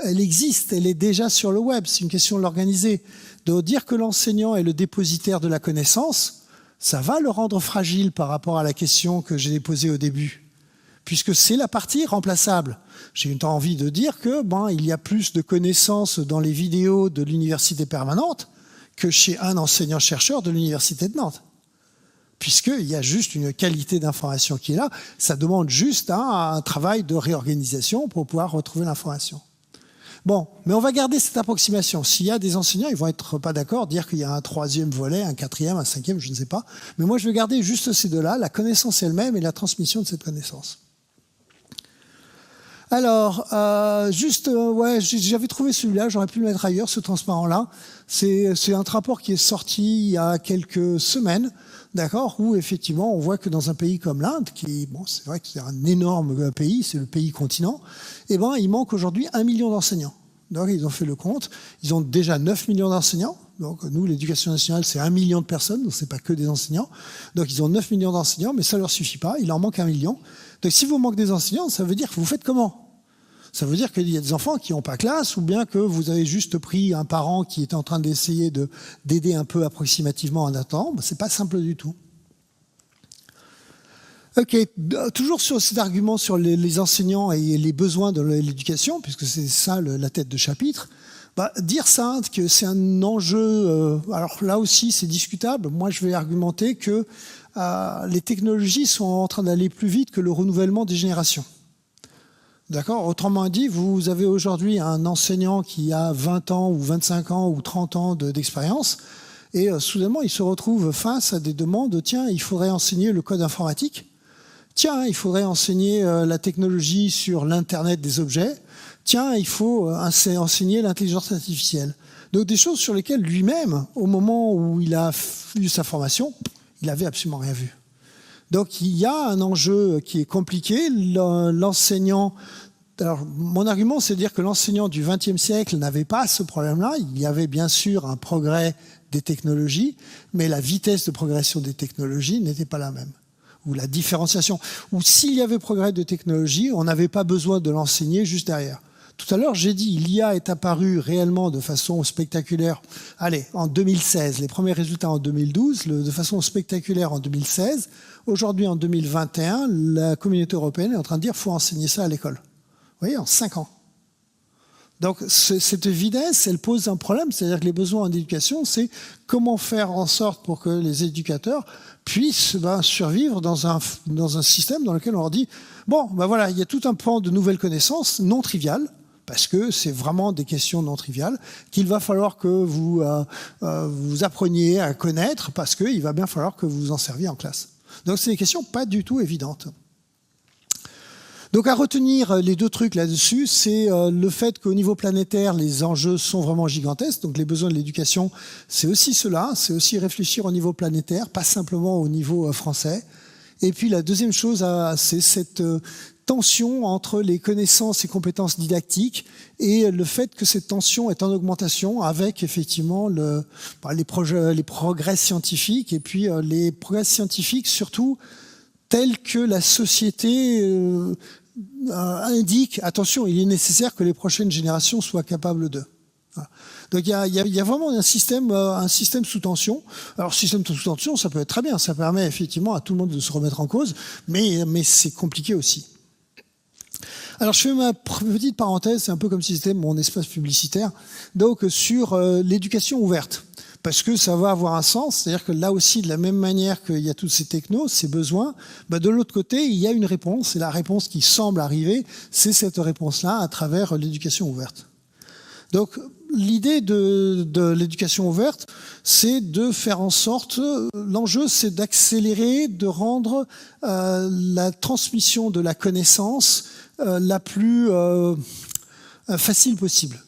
S1: elle existe, elle est déjà sur le web, c'est une question de l'organiser. De dire que l'enseignant est le dépositaire de la connaissance, ça va le rendre fragile par rapport à la question que j'ai posée au début, puisque c'est la partie remplaçable. J'ai eu envie de dire que il y a plus de connaissances dans les vidéos de l'université permanente que chez un enseignant-chercheur de l'université de Nantes. Puisqu'il y a juste une qualité d'information qui est là, ça demande juste un travail de réorganisation pour pouvoir retrouver l'information. Bon, mais on va garder cette approximation. S'il y a des enseignants, ils vont être pas d'accord, dire qu'il y a un troisième volet, un quatrième, un cinquième, je ne sais pas. Mais moi, je vais garder juste ces deux-là, la connaissance elle-même et la transmission de cette connaissance. Alors, j'avais trouvé celui-là, j'aurais pu le mettre ailleurs, ce transparent-là. C'est un rapport qui est sorti il y a quelques semaines, d'accord, où effectivement, on voit que dans un pays comme l'Inde, c'est vrai que c'est un énorme pays, c'est le pays continent, il manque aujourd'hui 1 million d'enseignants. Donc, ils ont fait le compte, ils ont déjà 9 millions d'enseignants. Donc, nous, l'éducation nationale, c'est 1 million de personnes, donc c'est pas que des enseignants. Donc, ils ont 9 millions d'enseignants, mais ça leur suffit pas, il en manque 1 million. Donc, si vous manquez des enseignants, ça veut dire que vous faites comment ? Ça veut dire qu'il y a des enfants qui n'ont pas classe, ou bien que vous avez juste pris un parent qui était en train d'essayer d'aider un peu approximativement en attendant. C'est pas simple du tout. Ok, toujours sur cet argument sur les enseignants et les besoins de l'éducation, puisque c'est ça la tête de chapitre, dire ça, que c'est un enjeu, alors là aussi c'est discutable, moi je vais argumenter que les technologies sont en train d'aller plus vite que le renouvellement des générations. D'accord ? Autrement dit, vous avez aujourd'hui un enseignant qui a 20 ans ou 25 ans ou 30 ans d'expérience et soudainement il se retrouve face à des demandes, tiens, il faudrait enseigner le code informatique, tiens, il faudrait enseigner la technologie sur l'Internet des objets, tiens, il faut enseigner l'intelligence artificielle. Donc des choses sur lesquelles lui-même, au moment où il a eu sa formation, il n'avait absolument rien vu. Donc il y a un enjeu qui est compliqué. L'enseignant, alors mon argument c'est de dire que l'enseignant du XXe siècle n'avait pas ce problème-là. Il y avait bien sûr un progrès des technologies, mais la vitesse de progression des technologies n'était pas la même. Ou la différenciation. Ou s'il y avait progrès de technologie, on n'avait pas besoin de l'enseigner juste derrière. Tout à l'heure, j'ai dit, l'IA est apparue réellement de façon spectaculaire. Allez, en 2016, les premiers résultats en 2012, de façon spectaculaire en 2016. Aujourd'hui, en 2021, la communauté européenne est en train de dire qu'il faut enseigner ça à l'école. Vous voyez, en 5 ans. Donc, cette vitesse, elle pose un problème. C'est-à-dire que les besoins en éducation, c'est comment faire en sorte pour que les éducateurs puissent survivre dans un système dans lequel on leur dit voilà, il y a tout un pan de nouvelles connaissances non triviales, parce que c'est vraiment des questions non triviales qu'il va falloir que vous appreniez à connaître, parce qu'il va bien falloir que vous vous en serviez en classe. Donc c'est des questions pas du tout évidentes. Donc à retenir les deux trucs là-dessus, c'est le fait qu'au niveau planétaire, les enjeux sont vraiment gigantesques. Donc les besoins de l'éducation, c'est aussi cela, c'est aussi réfléchir au niveau planétaire, pas simplement au niveau français. Et puis la deuxième chose, c'est cette tension entre les connaissances et compétences didactiques et le fait que cette tension est en augmentation avec effectivement les progrès scientifiques et puis les progrès scientifiques surtout tels que la société indique, attention, il est nécessaire que les prochaines générations soient capables d'eux. Voilà. Donc il y a vraiment un système sous tension. Alors système sous tension, ça peut être très bien, ça permet effectivement à tout le monde de se remettre en cause, mais c'est compliqué aussi. Alors je fais ma petite parenthèse, c'est un peu comme si c'était mon espace publicitaire, donc sur l'éducation ouverte. parce que ça va avoir un sens. C'est-à-dire que là aussi, de la même manière qu'il y a toutes ces technos, ces besoins, de l'autre côté, il y a une réponse, et la réponse qui semble arriver, c'est cette réponse-là à travers l'éducation ouverte. Donc, l'idée de l'éducation ouverte, c'est de faire en sorte, l'enjeu, c'est d'accélérer, de rendre la transmission de la connaissance la plus facile possible.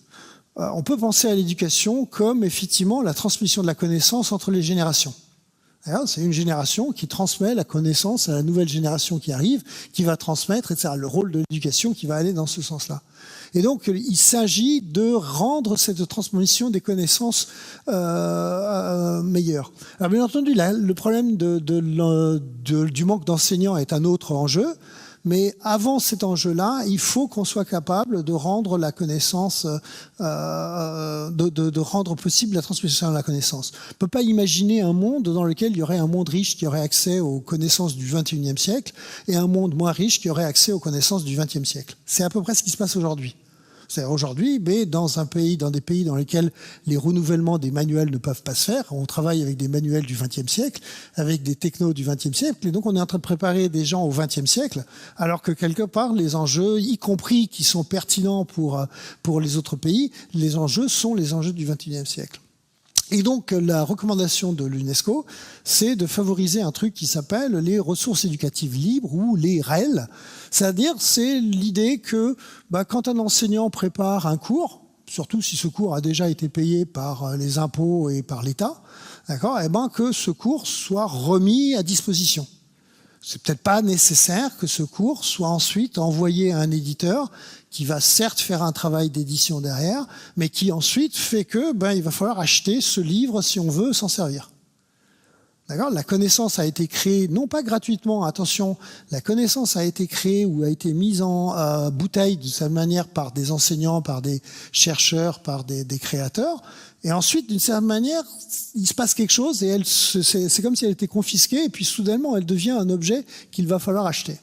S1: On peut penser à l'éducation comme effectivement la transmission de la connaissance entre les générations. C'est une génération qui transmet la connaissance à la nouvelle génération qui arrive, qui va transmettre, etc. Le rôle de l'éducation qui va aller dans ce sens-là. Et donc, il s'agit de rendre cette transmission des connaissances meilleure. Alors, bien entendu, le problème du manque d'enseignants est un autre enjeu. Mais avant cet enjeu-là, il faut qu'on soit capable de rendre la connaissance, de rendre possible la transmission de la connaissance. On ne peut pas imaginer un monde dans lequel il y aurait un monde riche qui aurait accès aux connaissances du XXIe siècle et un monde moins riche qui aurait accès aux connaissances du XXe siècle. C'est à peu près ce qui se passe aujourd'hui. C'est-à-dire aujourd'hui, mais dans des pays dans lesquels les renouvellements des manuels ne peuvent pas se faire, on travaille avec des manuels du XXe siècle, avec des technos du XXe siècle, et donc on est en train de préparer des gens au XXe siècle, alors que quelque part, les enjeux, y compris qui sont pertinents pour les autres pays, les enjeux sont les enjeux du XXIe siècle. Et donc, la recommandation de l'UNESCO, c'est de favoriser un truc qui s'appelle les ressources éducatives libres ou les REL. C'est-à-dire, c'est l'idée que quand un enseignant prépare un cours, surtout si ce cours a déjà été payé par les impôts et par l'État, d'accord, que ce cours soit remis à disposition. C'est peut-être pas nécessaire que ce cours soit ensuite envoyé à un éditeur qui va certes faire un travail d'édition derrière, mais qui ensuite fait que il va falloir acheter ce livre si on veut s'en servir. D'accord ? La connaissance a été créée, non pas gratuitement, attention, la connaissance a été créée ou a été mise en bouteille de cette manière par des enseignants, par des chercheurs, par des créateurs, et ensuite, d'une certaine manière, il se passe quelque chose et c'est comme si elle était confisquée, et puis soudainement, elle devient un objet qu'il va falloir acheter.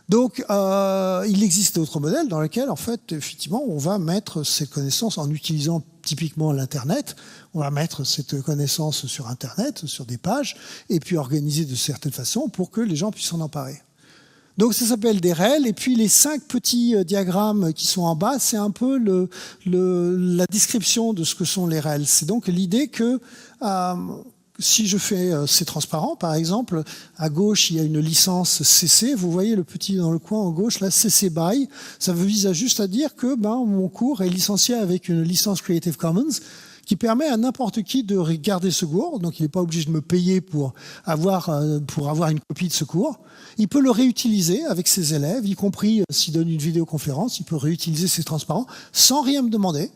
S1: Donc, il existe d'autres modèles dans lesquels, en fait, effectivement, on va mettre ces connaissances en utilisant typiquement l'Internet. On va mettre cette connaissance sur Internet, sur des pages, et puis organiser de certaines façons pour que les gens puissent s'en emparer. Donc, ça s'appelle des REL. Et puis, les 5 petits diagrammes qui sont en bas, c'est un peu la description de ce que sont les REL. C'est donc l'idée que... si je fais c'est transparent, par exemple, à gauche, il y a une licence CC. Vous voyez le petit dans le coin en gauche, là, CC BY. Ça vise juste à dire que mon cours est licencié avec une licence Creative Commons qui permet à n'importe qui de garder ce cours. Donc, il n'est pas obligé de me payer pour avoir une copie de ce cours. Il peut le réutiliser avec ses élèves, y compris s'il donne une vidéoconférence. Il peut réutiliser ces transparents sans rien me demander.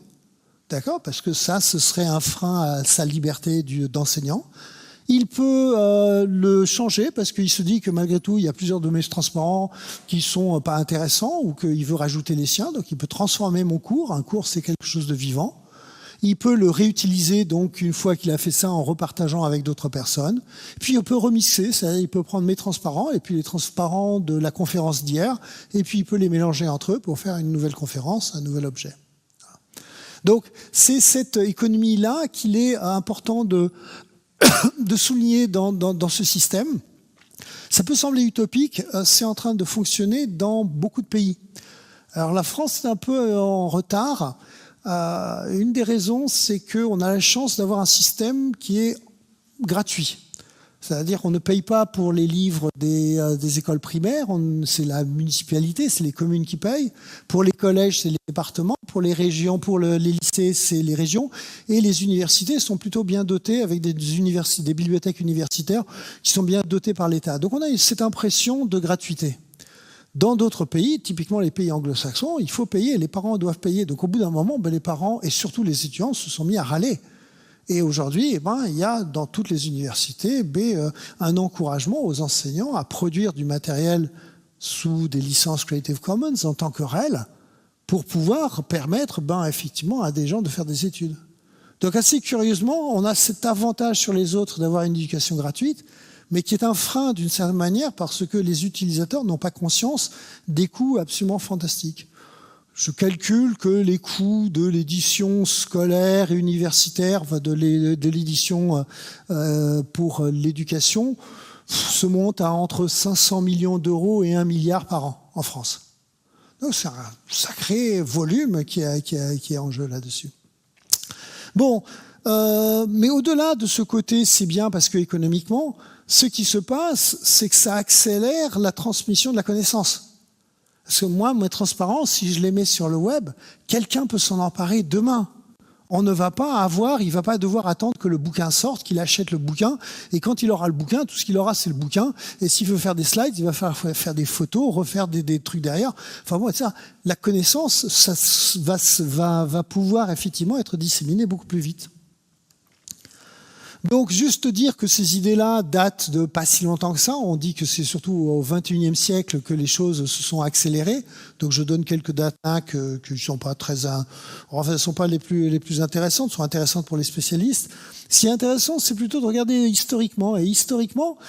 S1: D'accord ? Parce que ça, ce serait un frein à sa liberté d'enseignant. Il peut le changer parce qu'il se dit que malgré tout, il y a plusieurs de mes transparents qui sont pas intéressants ou qu'il veut rajouter les siens. Donc, il peut transformer mon cours. Un cours, c'est quelque chose de vivant. Il peut le réutiliser, donc, une fois qu'il a fait ça, en repartageant avec d'autres personnes. Puis, il peut remixer, c'est-à-dire il peut prendre mes transparents et puis les transparents de la conférence d'hier, et puis il peut les mélanger entre eux pour faire une nouvelle conférence, un nouvel objet. Donc, c'est cette économie-là qu'il est important de souligner dans ce système. Ça peut sembler utopique, c'est en train de fonctionner dans beaucoup de pays. Alors, la France est un peu en retard. Une des raisons, c'est qu'on a la chance d'avoir un système qui est gratuit. C'est-à-dire qu'on ne paye pas pour les livres des écoles primaires, c'est la municipalité, c'est les communes qui payent. Pour les collèges, c'est les départements. Pour les régions, pour les lycées, c'est les régions. Et les universités sont plutôt bien dotées avec des bibliothèques universitaires qui sont bien dotées par l'État. Donc on a cette impression de gratuité. Dans d'autres pays, typiquement les pays anglo-saxons, il faut payer, les parents doivent payer. Donc au bout d'un moment, les parents et surtout les étudiants se sont mis à râler. Et aujourd'hui, il y a dans toutes les universités un encouragement aux enseignants à produire du matériel sous des licences Creative Commons en tant que REL pour pouvoir permettre effectivement à des gens de faire des études. Donc assez curieusement, on a cet avantage sur les autres d'avoir une éducation gratuite, mais qui est un frein d'une certaine manière parce que les utilisateurs n'ont pas conscience des coûts absolument fantastiques. Je calcule que les coûts de l'édition scolaire et universitaire, de l'édition pour l'éducation, se montent à entre 500 millions d'euros et 1 milliard par an en France. Donc c'est un sacré volume qui est en jeu là-dessus. Bon, mais au-delà de ce côté, c'est bien parce que économiquement, ce qui se passe, c'est que ça accélère la transmission de la connaissance. Parce que moi, mes transparences, si je les mets sur le web, quelqu'un peut s'en emparer demain. Il ne va pas devoir attendre que le bouquin sorte, qu'il achète le bouquin, et quand il aura le bouquin, tout ce qu'il aura, c'est le bouquin, et s'il veut faire des slides, il va faire des photos, refaire des trucs derrière. Enfin bon, ça, la connaissance, ça va pouvoir effectivement être disséminée beaucoup plus vite. Donc, juste dire que ces idées-là datent de pas si longtemps que ça. On dit que c'est surtout au XXIe siècle que les choses se sont accélérées. Donc, je donne quelques dates qui ne sont pas sont pas les plus intéressantes, sont intéressantes pour les spécialistes. Ce qui est intéressant, c'est plutôt de regarder historiquement. Et historiquement,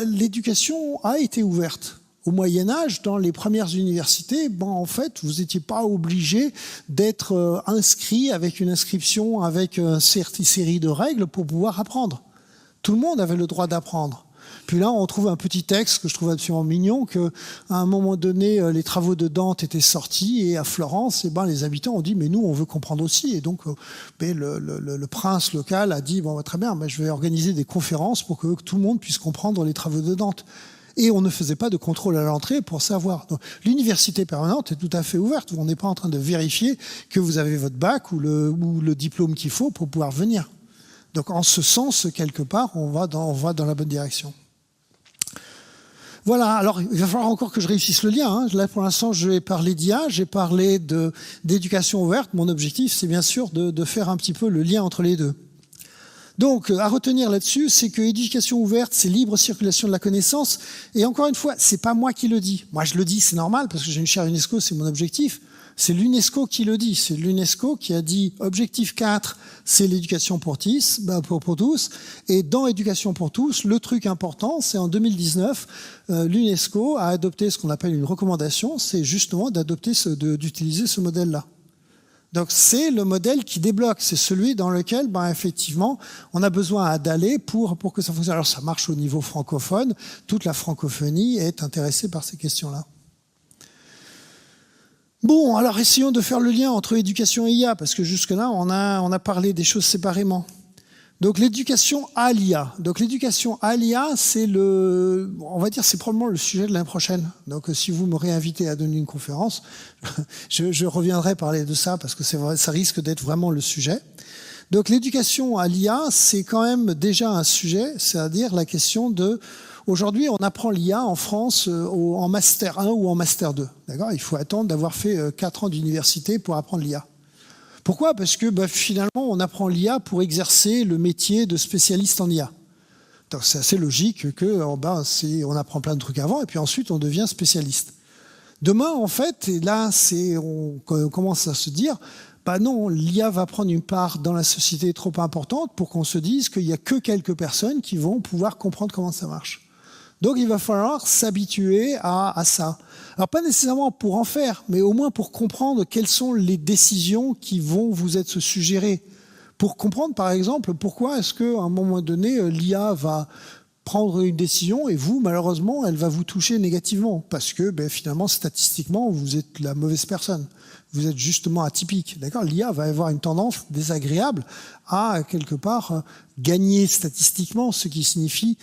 S1: l'éducation a été ouverte. Au Moyen-Âge, dans les premières universités, en fait, vous n'étiez pas obligé d'être inscrit avec une inscription, avec une série de règles pour pouvoir apprendre. Tout le monde avait le droit d'apprendre. Puis là, on trouve un petit texte que je trouve absolument mignon, qu'à un moment donné, les travaux de Dante étaient sortis, et à Florence, les habitants ont dit « mais nous, on veut comprendre aussi ». Et donc, le prince local a dit « bon, très bien, je vais organiser des conférences pour que tout le monde puisse comprendre les travaux de Dante ». Et on ne faisait pas de contrôle à l'entrée pour savoir. L'université permanente est tout à fait ouverte. On n'est pas en train de vérifier que vous avez votre bac ou le diplôme qu'il faut pour pouvoir venir. Donc en ce sens, quelque part, on va dans la bonne direction. Voilà, alors il va falloir encore que je réussisse le lien. Là, pour l'instant, je vais parler d'IA, j'ai parlé d'éducation ouverte. Mon objectif, c'est bien sûr de faire un petit peu le lien entre les deux. Donc, à retenir là-dessus, c'est que l'éducation ouverte, c'est libre circulation de la connaissance. Et encore une fois, c'est pas moi qui le dis. Moi, je le dis, c'est normal, parce que j'ai une chaire UNESCO, c'est mon objectif. C'est l'UNESCO qui le dit. C'est l'UNESCO qui a dit objectif 4, c'est l'éducation pour tous. Et dans éducation pour tous, le truc important, c'est en 2019, l'UNESCO a adopté ce qu'on appelle une recommandation, c'est justement d'utiliser ce modèle-là. Donc c'est le modèle qui débloque, c'est celui dans lequel, effectivement, on a besoin d'aller pour que ça fonctionne. Alors ça marche au niveau francophone, toute la francophonie est intéressée par ces questions-là. Bon, alors essayons de faire le lien entre éducation et IA, parce que jusque-là, on a parlé des choses séparément. Donc l'éducation à l'IA. Donc l'éducation à l'IA, c'est c'est probablement le sujet de l'année prochaine. Donc si vous me réinvitez à donner une conférence, je reviendrai parler de ça parce que ça risque d'être vraiment le sujet. Donc l'éducation à l'IA, c'est quand même déjà un sujet, c'est-à-dire la question de... Aujourd'hui, on apprend l'IA en France en Master 1 ou en Master 2. D'accord ? Il faut attendre d'avoir fait 4 ans d'université pour apprendre l'IA. Pourquoi ? Parce que finalement, on apprend l'IA pour exercer le métier de spécialiste en IA. Donc c'est assez logique que on apprend plein de trucs avant et puis ensuite on devient spécialiste. Demain, en fait, et là, on commence à se dire, non, l'IA va prendre une part dans la société trop importante pour qu'on se dise qu'il n'y a que quelques personnes qui vont pouvoir comprendre comment ça marche. Donc il va falloir s'habituer à ça. Alors pas nécessairement pour en faire, mais au moins pour comprendre quelles sont les décisions qui vont vous être suggérées. Pour comprendre par exemple pourquoi est-ce qu'à un moment donné l'IA va prendre une décision et vous, malheureusement, elle va vous toucher négativement. Parce que finalement, statistiquement, vous êtes la mauvaise personne. Vous êtes justement atypique. D'accord ? L'IA va avoir une tendance désagréable à, quelque part, gagner statistiquement, ce qui signifie,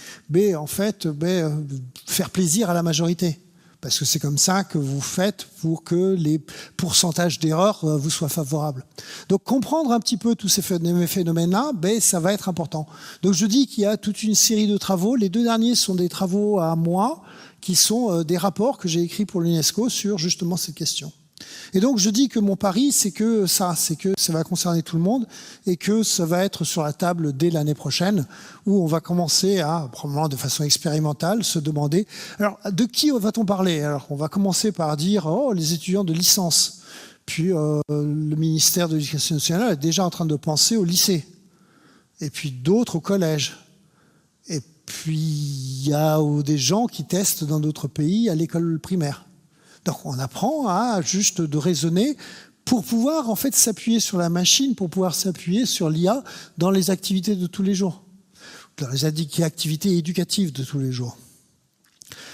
S1: faire plaisir à la majorité. Parce que c'est comme ça que vous faites pour que les pourcentages d'erreurs vous soient favorables. Donc comprendre un petit peu tous ces phénomènes-là, ça va être important. Donc je dis qu'il y a toute une série de travaux. Les 2 derniers sont des travaux à moi, qui sont des rapports que j'ai écrits pour l'UNESCO sur justement cette question. Et donc je dis que mon pari, c'est que ça va concerner tout le monde et que ça va être sur la table dès l'année prochaine où on va commencer à, probablement de façon expérimentale, se demander, alors de qui va-t-on parler ? Alors on va commencer par dire, les étudiants de licence. Puis le ministère de l'Éducation nationale est déjà en train de penser au lycée. Et puis d'autres au collège. Et puis il y a des gens qui testent dans d'autres pays à l'école primaire. Donc on apprend à juste de raisonner pour pouvoir en fait s'appuyer sur la machine, pour pouvoir s'appuyer sur l'IA dans les activités de tous les jours, dans les activités éducatives de tous les jours.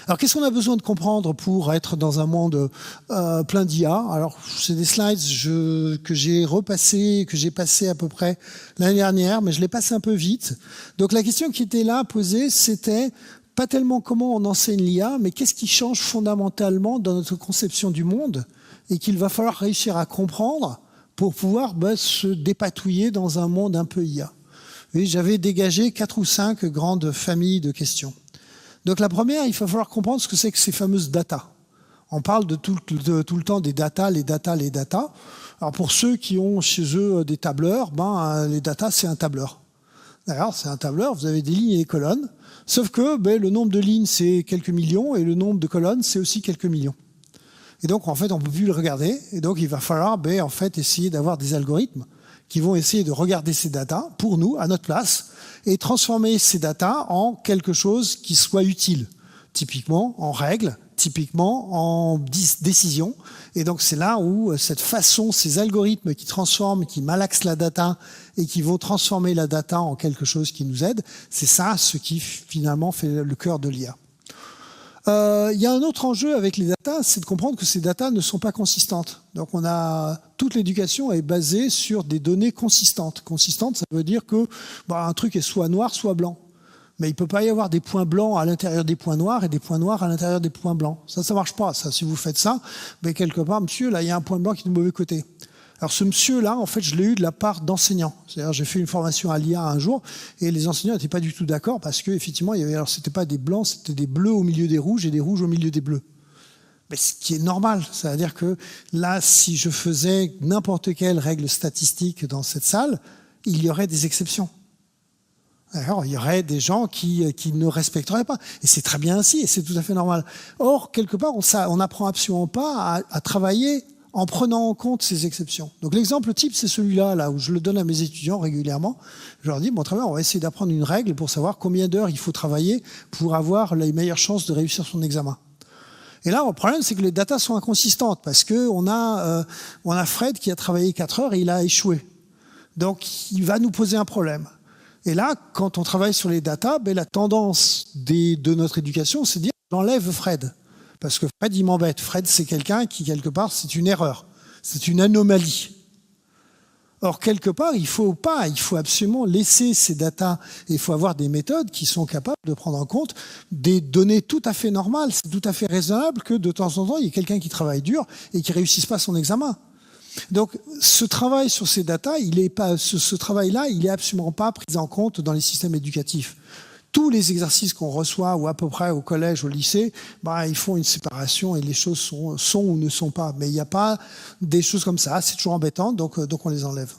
S1: Alors, qu'est-ce qu'on a besoin de comprendre pour être dans un monde plein d'IA? Alors, c'est des slides que j'ai repassés, que j'ai passé à peu près l'année dernière, mais je les passe un peu vite. Donc, la question qui était là posée, c'était pas tellement comment on enseigne l'IA, mais qu'est-ce qui change fondamentalement dans notre conception du monde et qu'il va falloir réussir à comprendre pour pouvoir se dépatouiller dans un monde un peu IA. Et j'avais dégagé 4 ou 5 grandes familles de questions. Donc la première, il va falloir comprendre ce que c'est que ces fameuses data. On parle de tout le temps des data, les data, les data. Alors pour ceux qui ont chez eux des tableurs, les data, c'est un tableur. D'ailleurs, c'est un tableur, vous avez des lignes et des colonnes, sauf que le nombre de lignes, c'est quelques millions, et le nombre de colonnes, c'est aussi quelques millions. Et donc, en fait, on ne peut plus le regarder, et donc il va falloir en fait, essayer d'avoir des algorithmes qui vont essayer de regarder ces datas pour nous, à notre place, et transformer ces datas en quelque chose qui soit utile, typiquement en règles, typiquement en décision. Et donc c'est là où cette façon, ces algorithmes qui transforment, qui malaxent la data et qui vont transformer la data en quelque chose qui nous aide, c'est ça ce qui finalement fait le cœur de l'IA. Il y a un autre enjeu avec les datas, c'est de comprendre que ces datas ne sont pas consistantes. Donc toute l'éducation est basée sur des données consistantes. Consistantes, ça veut dire que un truc est soit noir, soit blanc. Mais il ne peut pas y avoir des points blancs à l'intérieur des points noirs et des points noirs à l'intérieur des points blancs. Ça ne marche pas. Ça, si vous faites ça, quelque part, monsieur, là, il y a un point blanc qui est du mauvais côté. Alors ce monsieur-là, en fait, je l'ai eu de la part d'enseignants. C'est-à-dire, j'ai fait une formation à l'IA un jour, et les enseignants n'étaient pas du tout d'accord parce que effectivement, c'était pas des blancs, c'était des bleus au milieu des rouges et des rouges au milieu des bleus. Mais ce qui est normal, c'est-à-dire que là, si je faisais n'importe quelle règle statistique dans cette salle, il y aurait des exceptions. Alors, il y aurait des gens qui ne respecteraient pas. Et c'est très bien ainsi, et c'est tout à fait normal. Or, quelque part, on n'apprend absolument pas à travailler en prenant en compte ces exceptions. Donc l'exemple type, c'est celui-là, là où je le donne à mes étudiants régulièrement. Je leur dis, très bien, on va essayer d'apprendre une règle pour savoir combien d'heures il faut travailler pour avoir les meilleures chances de réussir son examen. Et là, le problème, c'est que les datas sont inconsistantes parce que on a Fred qui a travaillé 4 heures et il a échoué. Donc, il va nous poser un problème. Et là, quand on travaille sur les datas, la tendance de notre éducation, c'est de dire, j'enlève Fred. Parce que Fred, il m'embête. Fred, c'est quelqu'un qui, quelque part, c'est une erreur. C'est une anomalie. Or, quelque part, il faut absolument laisser ces datas et il faut avoir des méthodes qui sont capables de prendre en compte des données tout à fait normales. C'est tout à fait raisonnable que de temps en temps, il y ait quelqu'un qui travaille dur et qui ne réussisse pas son examen. Donc, ce travail sur ces datas, ce travail-là, il n'est absolument pas pris en compte dans les systèmes éducatifs. Tous les exercices qu'on reçoit, ou à peu près au collège, au lycée, ils font une séparation et les choses sont ou ne sont pas. Mais il n'y a pas des choses comme ça. C'est toujours embêtant, donc on les enlève.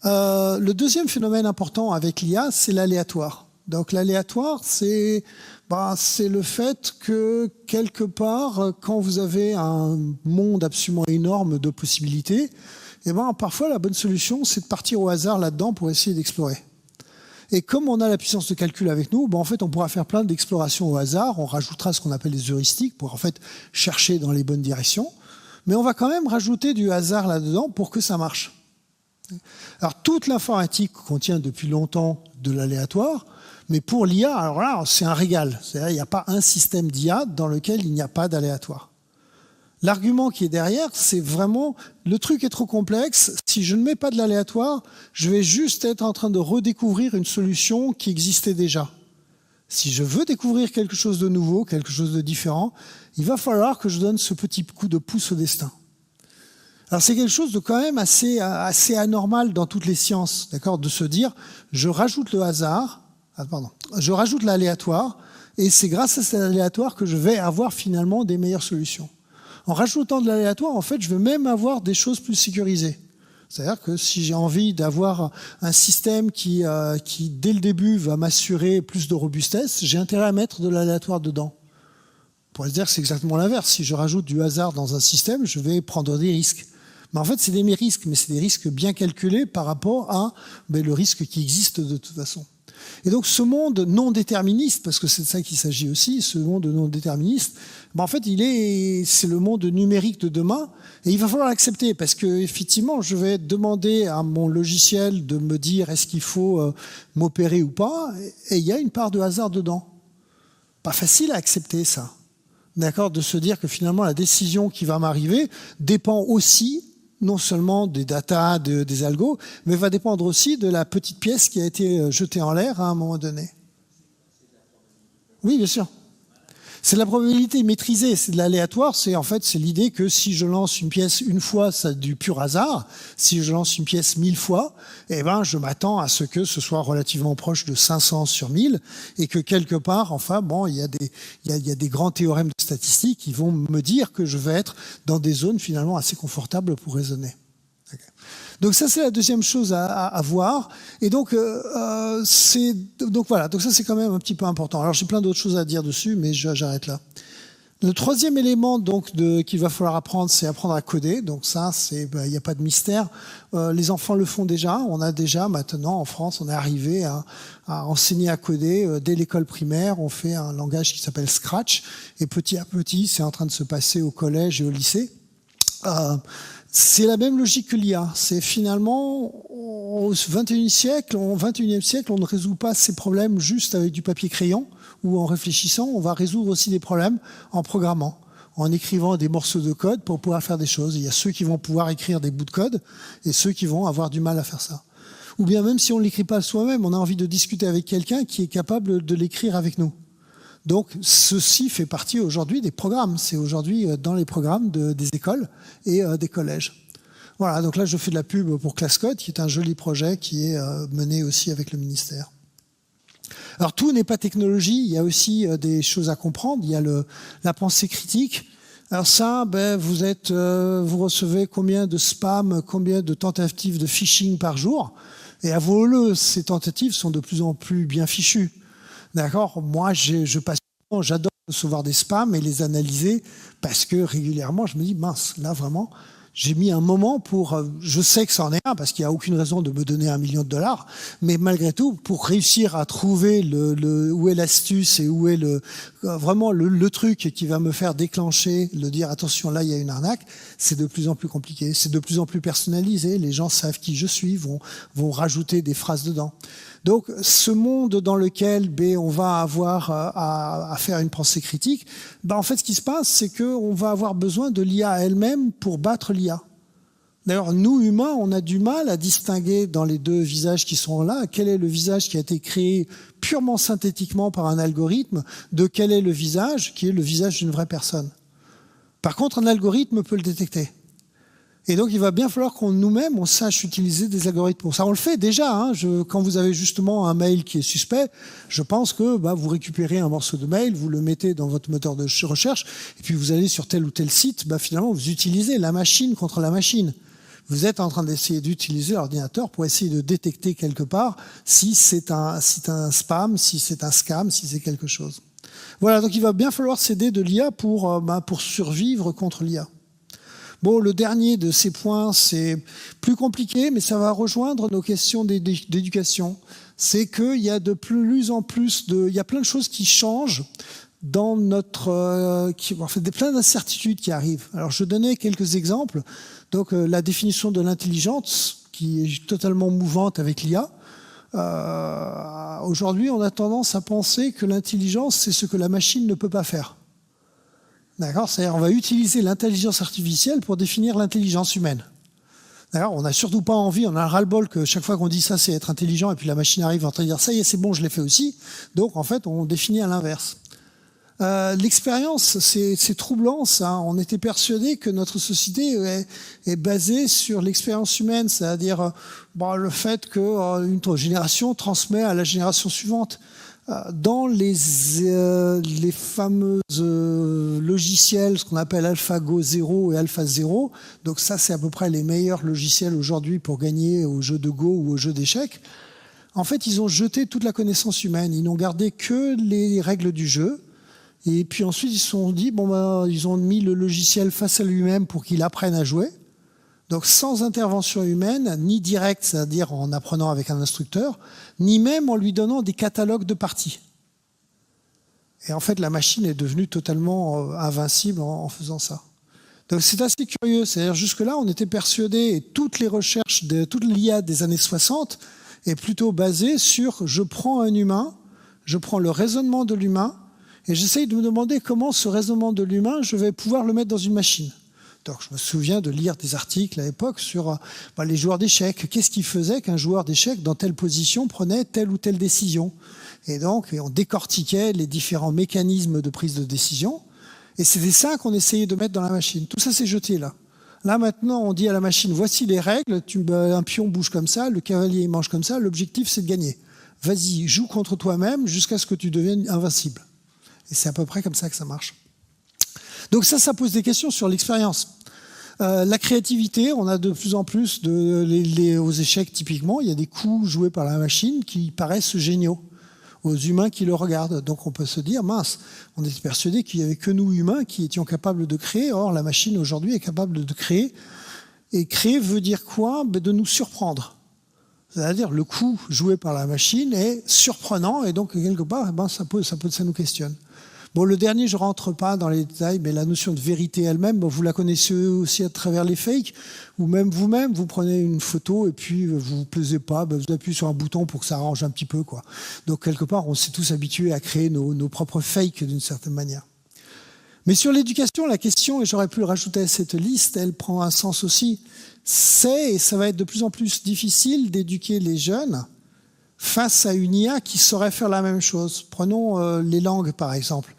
S1: Le deuxième phénomène important avec l'IA, c'est l'aléatoire. Donc l'aléatoire, c'est le fait que, quelque part, quand vous avez un monde absolument énorme de possibilités, parfois la bonne solution, c'est de partir au hasard là-dedans pour essayer d'explorer. Et comme on a la puissance de calcul avec nous, en fait, on pourra faire plein d'explorations au hasard. On rajoutera ce qu'on appelle des heuristiques pour en fait chercher dans les bonnes directions. Mais on va quand même rajouter du hasard là-dedans pour que ça marche. Alors, toute l'informatique contient depuis longtemps de l'aléatoire, mais pour l'IA, alors là, c'est un régal. C'est-à-dire, il n'y a pas un système d'IA dans lequel il n'y a pas d'aléatoire. L'argument qui est derrière, c'est vraiment, le truc est trop complexe, si je ne mets pas de l'aléatoire, je vais juste être en train de redécouvrir une solution qui existait déjà. Si je veux découvrir quelque chose de nouveau, quelque chose de différent, il va falloir que je donne ce petit coup de pouce au destin. Alors c'est quelque chose de quand même assez anormal dans toutes les sciences, d'accord, de se dire, je rajoute l'aléatoire, et c'est grâce à cet aléatoire que je vais avoir finalement des meilleures solutions. En rajoutant de l'aléatoire, en fait, je vais même avoir des choses plus sécurisées. C'est-à-dire que si j'ai envie d'avoir un système qui, dès le début, va m'assurer plus de robustesse, j'ai intérêt à mettre de l'aléatoire dedans. On pourrait se dire que c'est exactement l'inverse. Si je rajoute du hasard dans un système, je vais prendre des risques. Mais en fait, c'est des risques, mais c'est des risques bien calculés par rapport à le risque qui existe de toute façon. Et donc ce monde non déterministe, parce que c'est de ça qu'il s'agit aussi, ce monde non déterministe, en fait c'est le monde numérique de demain, et il va falloir l'accepter, parce que effectivement je vais demander à mon logiciel de me dire est-ce qu'il faut m'opérer ou pas, et il y a une part de hasard dedans. Pas facile à accepter ça, d'accord, de se dire que finalement la décision qui va m'arriver dépend aussi non seulement des datas, des algos, mais va dépendre aussi de la petite pièce qui a été jetée en l'air à un moment donné. Oui, bien sûr. C'est de la probabilité maîtrisée, c'est de l'aléatoire, c'est l'idée que si je lance une pièce une fois, c'est du pur hasard. Si je lance une pièce 1000 fois, je m'attends à ce que ce soit relativement proche de 500 sur 1000 et que quelque part, il y a des grands théorèmes de statistiques qui vont me dire que je vais être dans des zones finalement assez confortables pour raisonner. Okay. Donc ça, c'est la deuxième chose à voir. Et donc ça, c'est quand même un petit peu important. Alors, j'ai plein d'autres choses à dire dessus, mais j'arrête là. Le troisième élément qu'il va falloir apprendre, c'est apprendre à coder. Donc ça, il n'y a pas de mystère. Les enfants le font déjà. On a déjà maintenant en France, on est arrivé à enseigner à coder dès l'école primaire. On fait un langage qui s'appelle Scratch, et petit à petit, c'est en train de se passer au collège et au lycée. C'est la même logique que l'IA. C'est finalement, au XXIe siècle, on ne résout pas ces problèmes juste avec du papier-crayon ou en réfléchissant. On va résoudre aussi des problèmes en programmant, en écrivant des morceaux de code pour pouvoir faire des choses. Il y a ceux qui vont pouvoir écrire des bouts de code et ceux qui vont avoir du mal à faire ça. Ou bien même si on ne l'écrit pas soi-même, on a envie de discuter avec quelqu'un qui est capable de l'écrire avec nous. Donc, ceci fait partie aujourd'hui des programmes. C'est aujourd'hui dans les programmes des écoles et des collèges. Voilà, donc là, je fais de la pub pour ClassCode, qui est un joli projet qui est mené aussi avec le ministère. Alors, tout n'est pas technologie. Il y a aussi des choses à comprendre. Il y a la pensée critique. Alors ça, vous recevez combien de spam, combien de tentatives de phishing par jour. Et avouez-le, ces tentatives sont de plus en plus bien fichues. D'accord. Moi, j'adore recevoir des spams et les analyser parce que régulièrement, je me dis, mince, là vraiment, j'ai mis un moment pour... je sais que ça en est un parce qu'il n'y a aucune raison de me donner $1 million, mais malgré tout, pour réussir à trouver où est l'astuce et où est vraiment le truc qui va me faire déclencher, dire attention, là, il y a une arnaque, c'est de plus en plus compliqué, c'est de plus en plus personnalisé, les gens savent qui je suis, vont rajouter des phrases dedans. Donc, ce monde dans lequel on va avoir à faire une pensée critique, en fait, ce qui se passe, c'est qu'on va avoir besoin de l'IA elle-même pour battre l'IA. D'ailleurs, nous, humains, on a du mal à distinguer dans les deux visages qui sont là, quel est le visage qui a été créé purement synthétiquement par un algorithme, de quel est le visage qui est le visage d'une vraie personne. Par contre, un algorithme peut le détecter. Et donc, il va bien falloir nous-mêmes, on sache utiliser des algorithmes pour ça. On le fait déjà. Quand vous avez justement un mail qui est suspect, je pense que vous récupérez un morceau de mail, vous le mettez dans votre moteur de recherche, et puis vous allez sur tel ou tel site. Finalement, vous utilisez la machine contre la machine. Vous êtes en train d'essayer d'utiliser l'ordinateur pour essayer de détecter quelque part si c'est un spam, si c'est un scam, si c'est quelque chose. Voilà, donc il va bien falloir s'aider de l'IA pour survivre contre l'IA. Bon, le dernier de ces points, c'est plus compliqué, mais ça va rejoindre nos questions d'éducation. C'est qu'il y a de plus en plus il y a plein de choses qui changent dans plein d'incertitudes qui arrivent. Alors, je donnais quelques exemples. Donc, la définition de l'intelligence, qui est totalement mouvante avec l'IA. Aujourd'hui, on a tendance à penser que l'intelligence, c'est ce que la machine ne peut pas faire. D'accord ? C'est-à-dire on va utiliser l'intelligence artificielle pour définir l'intelligence humaine. D'accord ? On n'a surtout pas envie, on a un ras-le-bol que chaque fois qu'on dit ça, c'est être intelligent, et puis la machine arrive en train de dire ça y est, c'est bon, je l'ai fait aussi. Donc en fait, on définit à l'inverse. L'expérience, c'est troublant, ça. On était persuadé que notre société est basée sur l'expérience humaine, c'est-à-dire le fait qu'une génération transmet à la génération suivante. Dans les fameuses logiciels, ce qu'on appelle AlphaGo 0 et Alpha 0, donc ça c'est à peu près les meilleurs logiciels aujourd'hui pour gagner au jeu de Go ou au jeu d'échecs, en fait ils ont jeté toute la connaissance humaine, ils n'ont gardé que les règles du jeu, et puis ensuite ils se sont dit, ils ont mis le logiciel face à lui-même pour qu'il apprenne à jouer. Donc sans intervention humaine, ni directe, c'est-à-dire en apprenant avec un instructeur, ni même en lui donnant des catalogues de parties. Et en fait, la machine est devenue totalement invincible en faisant ça. Donc c'est assez curieux, c'est-à-dire jusque-là, on était persuadé, et toutes les recherches, toute l'IA des années 60 est plutôt basée sur je prends un humain, je prends le raisonnement de l'humain, et j'essaye de me demander comment ce raisonnement de l'humain, je vais pouvoir le mettre dans une machine. Donc, je me souviens de lire des articles à l'époque sur les joueurs d'échecs. Qu'est-ce qui faisait qu'un joueur d'échecs, dans telle position, prenait telle ou telle décision? Et donc, on décortiquait les différents mécanismes de prise de décision. Et c'était ça qu'on essayait de mettre dans la machine. Tout ça, c'est jeté là. Là, maintenant, on dit à la machine, voici les règles, un pion bouge comme ça, le cavalier mange comme ça, l'objectif, c'est de gagner. Vas-y, joue contre toi-même jusqu'à ce que tu deviennes invincible. Et c'est à peu près comme ça que ça marche. Donc ça pose des questions sur l'expérience. La créativité, on a de plus en plus, aux échecs typiquement, il y a des coups joués par la machine qui paraissent géniaux aux humains qui le regardent. Donc on peut se dire, mince, on est persuadé qu'il n'y avait que nous humains qui étions capables de créer. Or, la machine aujourd'hui est capable de créer. Et créer veut dire quoi? De nous surprendre. C'est-à-dire le coup joué par la machine est surprenant et donc quelque part, ça nous questionne. Bon, le dernier, je rentre pas dans les détails, mais la notion de vérité elle-même, vous la connaissez aussi à travers les fakes, ou même vous-même, vous prenez une photo et puis vous vous plaisez pas, vous appuyez sur un bouton pour que ça arrange un petit peu, quoi. Donc quelque part, on s'est tous habitués à créer nos propres fakes d'une certaine manière. Mais sur l'éducation, la question, et j'aurais pu le rajouter à cette liste, elle prend un sens aussi. Et ça va être de plus en plus difficile d'éduquer les jeunes face à une IA qui saurait faire la même chose. Prenons les langues, par exemple.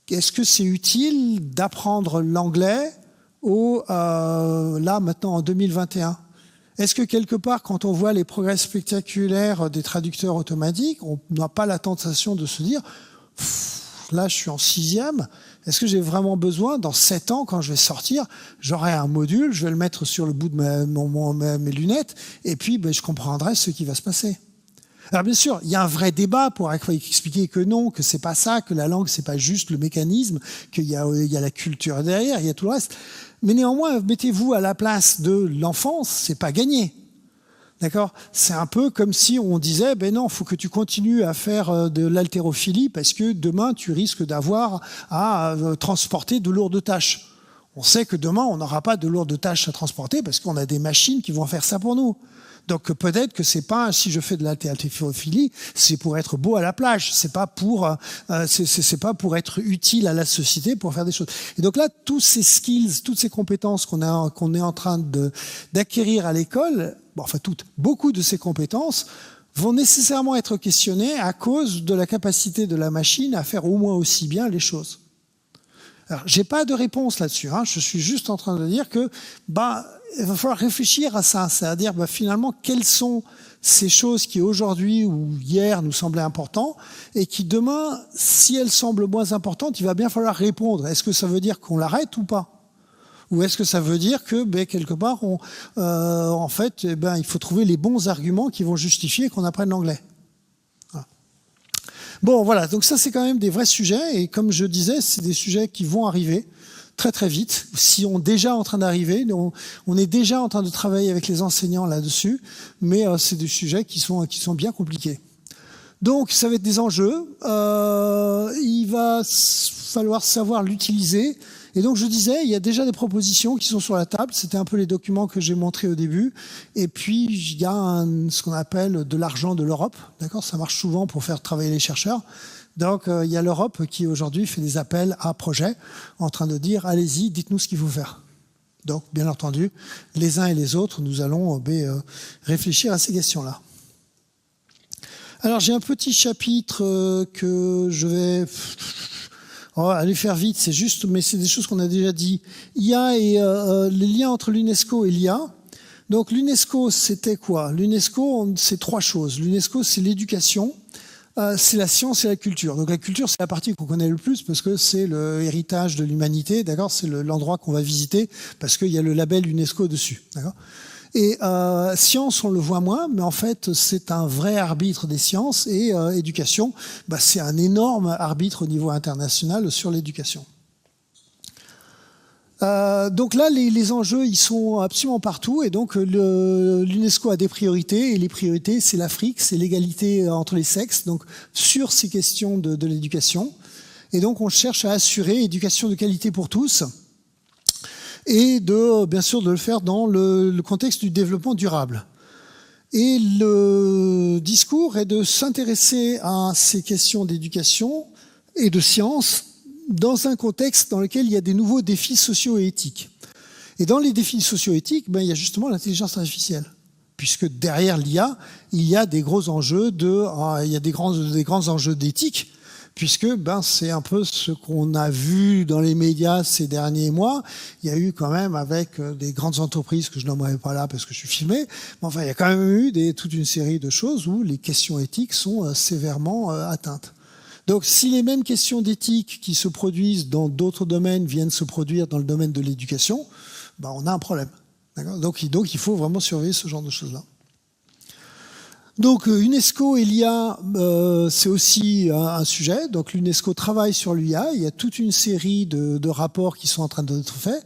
S1: Est-ce que c'est utile d'apprendre l'anglais là, maintenant, en 2021 ? Est-ce que quelque part, quand on voit les progrès spectaculaires des traducteurs automatiques, on n'a pas la tentation de se dire « là, je suis en 6e, est-ce que j'ai vraiment besoin, dans 7 ans, quand je vais sortir, j'aurai un module, je vais le mettre sur le bout de mes lunettes, et puis je comprendrai ce qui va se passer ?» Alors bien sûr, il y a un vrai débat pour expliquer que non, que c'est pas ça, que la langue c'est pas juste le mécanisme, qu'il y a la culture derrière, il y a tout le reste. Mais néanmoins, mettez-vous à la place de l'enfance, c'est pas gagné. D'accord ? C'est un peu comme si on disait, non, faut que tu continues à faire de l'haltérophilie parce que demain tu risques d'avoir à transporter de lourdes tâches. On sait que demain on n'aura pas de lourdes tâches à transporter parce qu'on a des machines qui vont faire ça pour nous. Donc peut-être que c'est pas, si je fais de l'haltérophilie, c'est pour être beau à la plage, c'est pas pour être utile à la société pour faire des choses. Et donc là, tous ces skills, toutes ces compétences qu'on est en train d'acquérir à l'école, beaucoup de ces compétences vont nécessairement être questionnées à cause de la capacité de la machine à faire au moins aussi bien les choses. Alors, j'ai pas de réponse là-dessus, je suis juste en train de dire que il va falloir réfléchir à ça, c'est-à-dire finalement quelles sont ces choses qui aujourd'hui ou hier nous semblaient importantes et qui demain, si elles semblent moins importantes, il va bien falloir répondre. Est-ce que ça veut dire qu'on l'arrête ou pas ? Ou est-ce que ça veut dire que quelque part, il faut trouver les bons arguments qui vont justifier qu'on apprenne l'anglais ? Voilà. Bon, voilà, donc ça c'est quand même des vrais sujets et comme je disais, c'est des sujets qui vont arriver très très vite, si on est déjà en train d'arriver, on est déjà en train de travailler avec les enseignants là-dessus, mais c'est des sujets qui sont bien compliqués. Donc ça va être des enjeux, il va falloir savoir l'utiliser, et donc je disais, il y a déjà des propositions qui sont sur la table, c'était un peu les documents que j'ai montrés au début, et puis il y a ce qu'on appelle de l'argent de l'Europe, d'accord, ça marche souvent pour faire travailler les chercheurs. Donc, il y a l'Europe qui, aujourd'hui, fait des appels à projets en train de dire « Allez-y, dites-nous ce qu'il faut faire ». Donc, bien entendu, les uns et les autres, nous allons réfléchir à ces questions-là. Alors, j'ai un petit chapitre que je vais aller faire vite, c'est juste, mais c'est des choses qu'on a déjà dit. IA et les liens entre l'UNESCO et l'IA. Donc, l'UNESCO, c'était quoi ? L'UNESCO, c'est 3 choses. L'UNESCO, c'est l'éducation. C'est la science et la culture. Donc la culture, c'est la partie qu'on connaît le plus parce que c'est le héritage de l'humanité, d'accord ? C'est l'endroit qu'on va visiter parce qu'il y a le label UNESCO dessus, d'accord ? Et science, on le voit moins, mais en fait, c'est un vrai arbitre des sciences et éducation, c'est un énorme arbitre au niveau international sur l'éducation. Donc là, les enjeux, ils sont absolument partout, et donc l'UNESCO a des priorités, et les priorités, c'est l'Afrique, c'est l'égalité entre les sexes, donc sur ces questions de l'éducation. Et donc on cherche à assurer éducation de qualité pour tous, et bien sûr de le faire dans le contexte du développement durable. Et le discours est de s'intéresser à ces questions d'éducation et de science dans un contexte dans lequel il y a des nouveaux défis sociaux et éthiques. Et dans les défis socio-éthiques, il y a justement l'intelligence artificielle. Puisque derrière l'IA, il y a des gros enjeux des grands enjeux d'éthique, puisque c'est un peu ce qu'on a vu dans les médias ces derniers mois. Il y a eu quand même, avec des grandes entreprises que je nommerai pas là parce que je suis filmé, mais enfin il y a quand même eu toute une série de choses où les questions éthiques sont sévèrement atteintes. Donc, si les mêmes questions d'éthique qui se produisent dans d'autres domaines viennent se produire dans le domaine de l'éducation, on a un problème. Donc, il faut vraiment surveiller ce genre de choses-là. Donc, UNESCO et l'IA, c'est aussi un sujet. Donc, l'UNESCO travaille sur l'IA. Il y a toute une série de rapports qui sont en train d'être faits.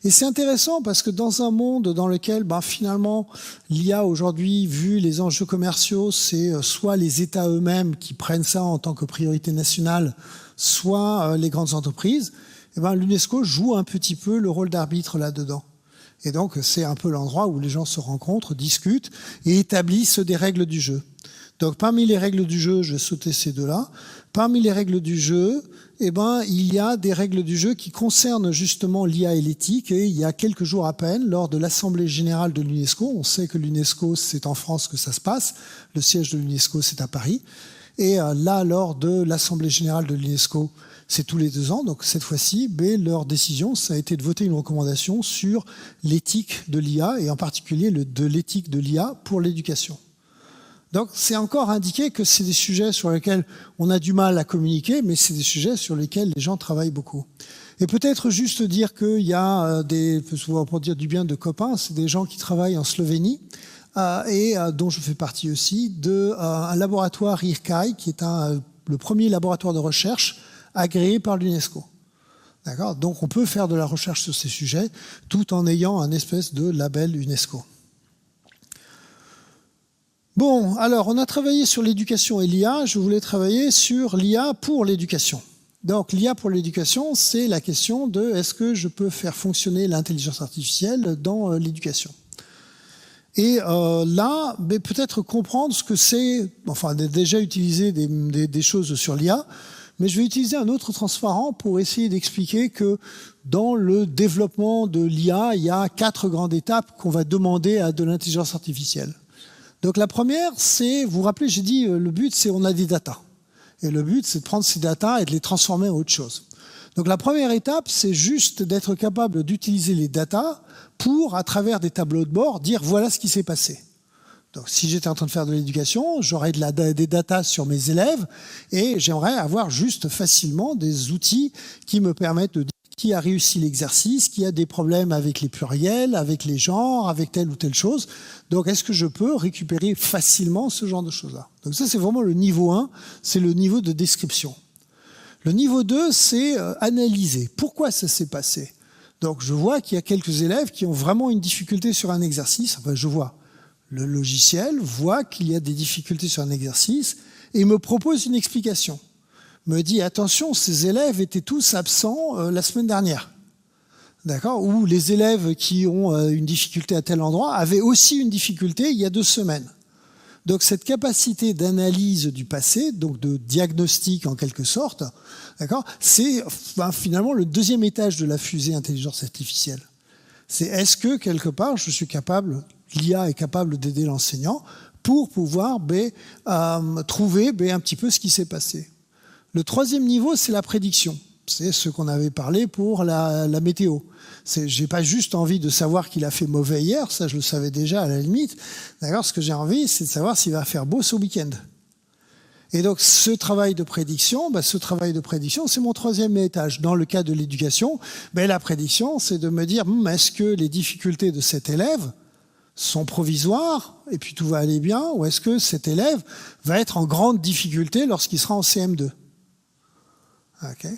S1: Et c'est intéressant parce que dans un monde dans lequel, finalement, l'IA aujourd'hui, vu les enjeux commerciaux, c'est soit les États eux-mêmes qui prennent ça en tant que priorité nationale, soit les grandes entreprises, l'UNESCO joue un petit peu le rôle d'arbitre là-dedans. Et donc, c'est un peu l'endroit où les gens se rencontrent, discutent et établissent des règles du jeu. Donc, parmi les règles du jeu, je vais sauter ces deux-là. Parmi les règles du jeu, il y a des règles du jeu qui concernent justement l'IA et l'éthique. Et il y a quelques jours à peine, lors de l'Assemblée générale de l'UNESCO, on sait que l'UNESCO, c'est en France que ça se passe. Le siège de l'UNESCO, c'est à Paris. Et là, lors de l'Assemblée générale de l'UNESCO, c'est tous les 2 ans. Donc cette fois-ci, leur décision, ça a été de voter une recommandation sur l'éthique de l'IA, et en particulier de l'éthique de l'IA pour l'éducation. Donc c'est encore indiqué que c'est des sujets sur lesquels on a du mal à communiquer, mais c'est des sujets sur lesquels les gens travaillent beaucoup. Et peut-être juste dire qu'il y a pour dire du bien de copains, c'est des gens qui travaillent en Slovénie, et dont je fais partie aussi, un laboratoire IRCAI, qui est le premier laboratoire de recherche agréé par l'UNESCO. D'accord ? Donc on peut faire de la recherche sur ces sujets tout en ayant un espèce de label UNESCO. Bon, alors on a travaillé sur l'éducation et l'IA, je voulais travailler sur l'IA pour l'éducation. Donc l'IA pour l'éducation, c'est la question de est-ce que je peux faire fonctionner l'intelligence artificielle dans l'éducation ? Et là, peut-être comprendre ce que c'est, déjà utiliser des choses sur l'IA, mais je vais utiliser un autre transparent pour essayer d'expliquer que dans le développement de l'IA, il y a 4 grandes étapes qu'on va demander à de l'intelligence artificielle. Donc la première, c'est, vous vous rappelez, j'ai dit, le but, c'est on a des datas. Et le but, c'est de prendre ces datas et de les transformer en autre chose. Donc la première étape, c'est juste d'être capable d'utiliser les datas pour, à travers des tableaux de bord, dire voilà ce qui s'est passé. Donc si j'étais en train de faire de l'éducation, j'aurais des datas sur mes élèves et j'aimerais avoir juste facilement des outils qui me permettent de dire qui a réussi l'exercice, qui a des problèmes avec les pluriels, avec les genres, avec telle ou telle chose. Donc, est-ce que je peux récupérer facilement ce genre de choses-là ? Donc ça, c'est vraiment le niveau 1, c'est le niveau de description. Le niveau 2, c'est analyser. Pourquoi ça s'est passé ? Donc, je vois qu'il y a quelques élèves qui ont vraiment une difficulté sur un exercice. Je vois. Le logiciel voit qu'il y a des difficultés sur un exercice et me propose une explication. Me dit, attention, ces élèves étaient tous absents la semaine dernière. D'accord ? Ou les élèves qui ont une difficulté à tel endroit avaient aussi une difficulté il y a 2 semaines. Donc cette capacité d'analyse du passé, donc de diagnostic en quelque sorte, d'accord, c'est finalement le 2e étage de la fusée intelligence artificielle. C'est est-ce que quelque part l'IA est capable d'aider l'enseignant pour pouvoir trouver un petit peu ce qui s'est passé. Le 3e niveau, c'est la prédiction. C'est ce qu'on avait parlé pour la météo. J'ai pas juste envie de savoir qu'il a fait mauvais hier, ça je le savais déjà à la limite. D'accord, ce que j'ai envie, c'est de savoir s'il va faire beau ce week-end. Et donc ce travail de prédiction, c'est mon 3e étage. Dans le cas de l'éducation, la prédiction, c'est de me dire est-ce que les difficultés de cet élève sont provisoires et puis tout va aller bien, ou est-ce que cet élève va être en grande difficulté lorsqu'il sera en CM2 ? Okay.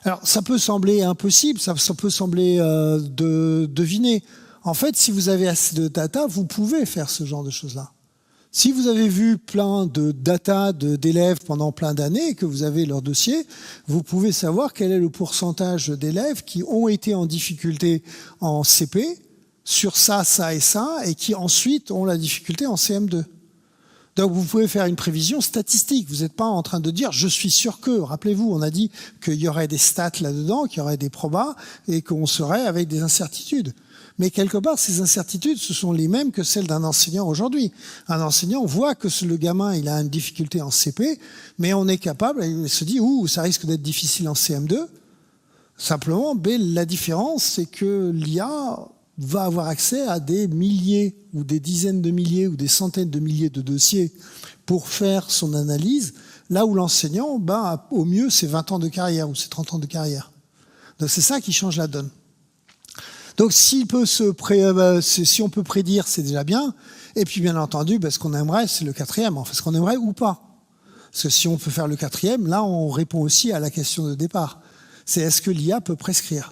S1: Alors, ça peut sembler impossible, ça peut sembler de deviner. En fait, si vous avez assez de data, vous pouvez faire ce genre de choses-là. Si vous avez vu plein de data d'élèves pendant plein d'années et que vous avez leur dossier, vous pouvez savoir quel est le pourcentage d'élèves qui ont été en difficulté en CP sur ça, ça et ça, et qui ensuite ont la difficulté en CM2. Donc vous pouvez faire une prévision statistique. Vous n'êtes pas en train de dire « je suis sûr que ». Rappelez-vous, on a dit qu'il y aurait des stats là-dedans, qu'il y aurait des probas, et qu'on serait avec des incertitudes. Mais quelque part, ces incertitudes, ce sont les mêmes que celles d'un enseignant aujourd'hui. Un enseignant voit que le gamin, il a une difficulté en CP, mais on est capable, il se dit « ouh, ça risque d'être difficile en CM2 ». Simplement, la différence, c'est que l'IA va avoir accès à des milliers ou des dizaines de milliers ou des centaines de milliers de dossiers pour faire son analyse, là où l'enseignant, au mieux, c'est 20 ans de carrière ou c'est 30 ans de carrière. Donc c'est ça qui change la donne. Donc si on peut prédire, c'est déjà bien. Et puis bien entendu, ce qu'on aimerait, c'est le quatrième. Enfin, ce qu'on aimerait ou pas. Parce que si on peut faire le quatrième, là, on répond aussi à la question de départ. C'est est-ce que l'IA peut prescrire ?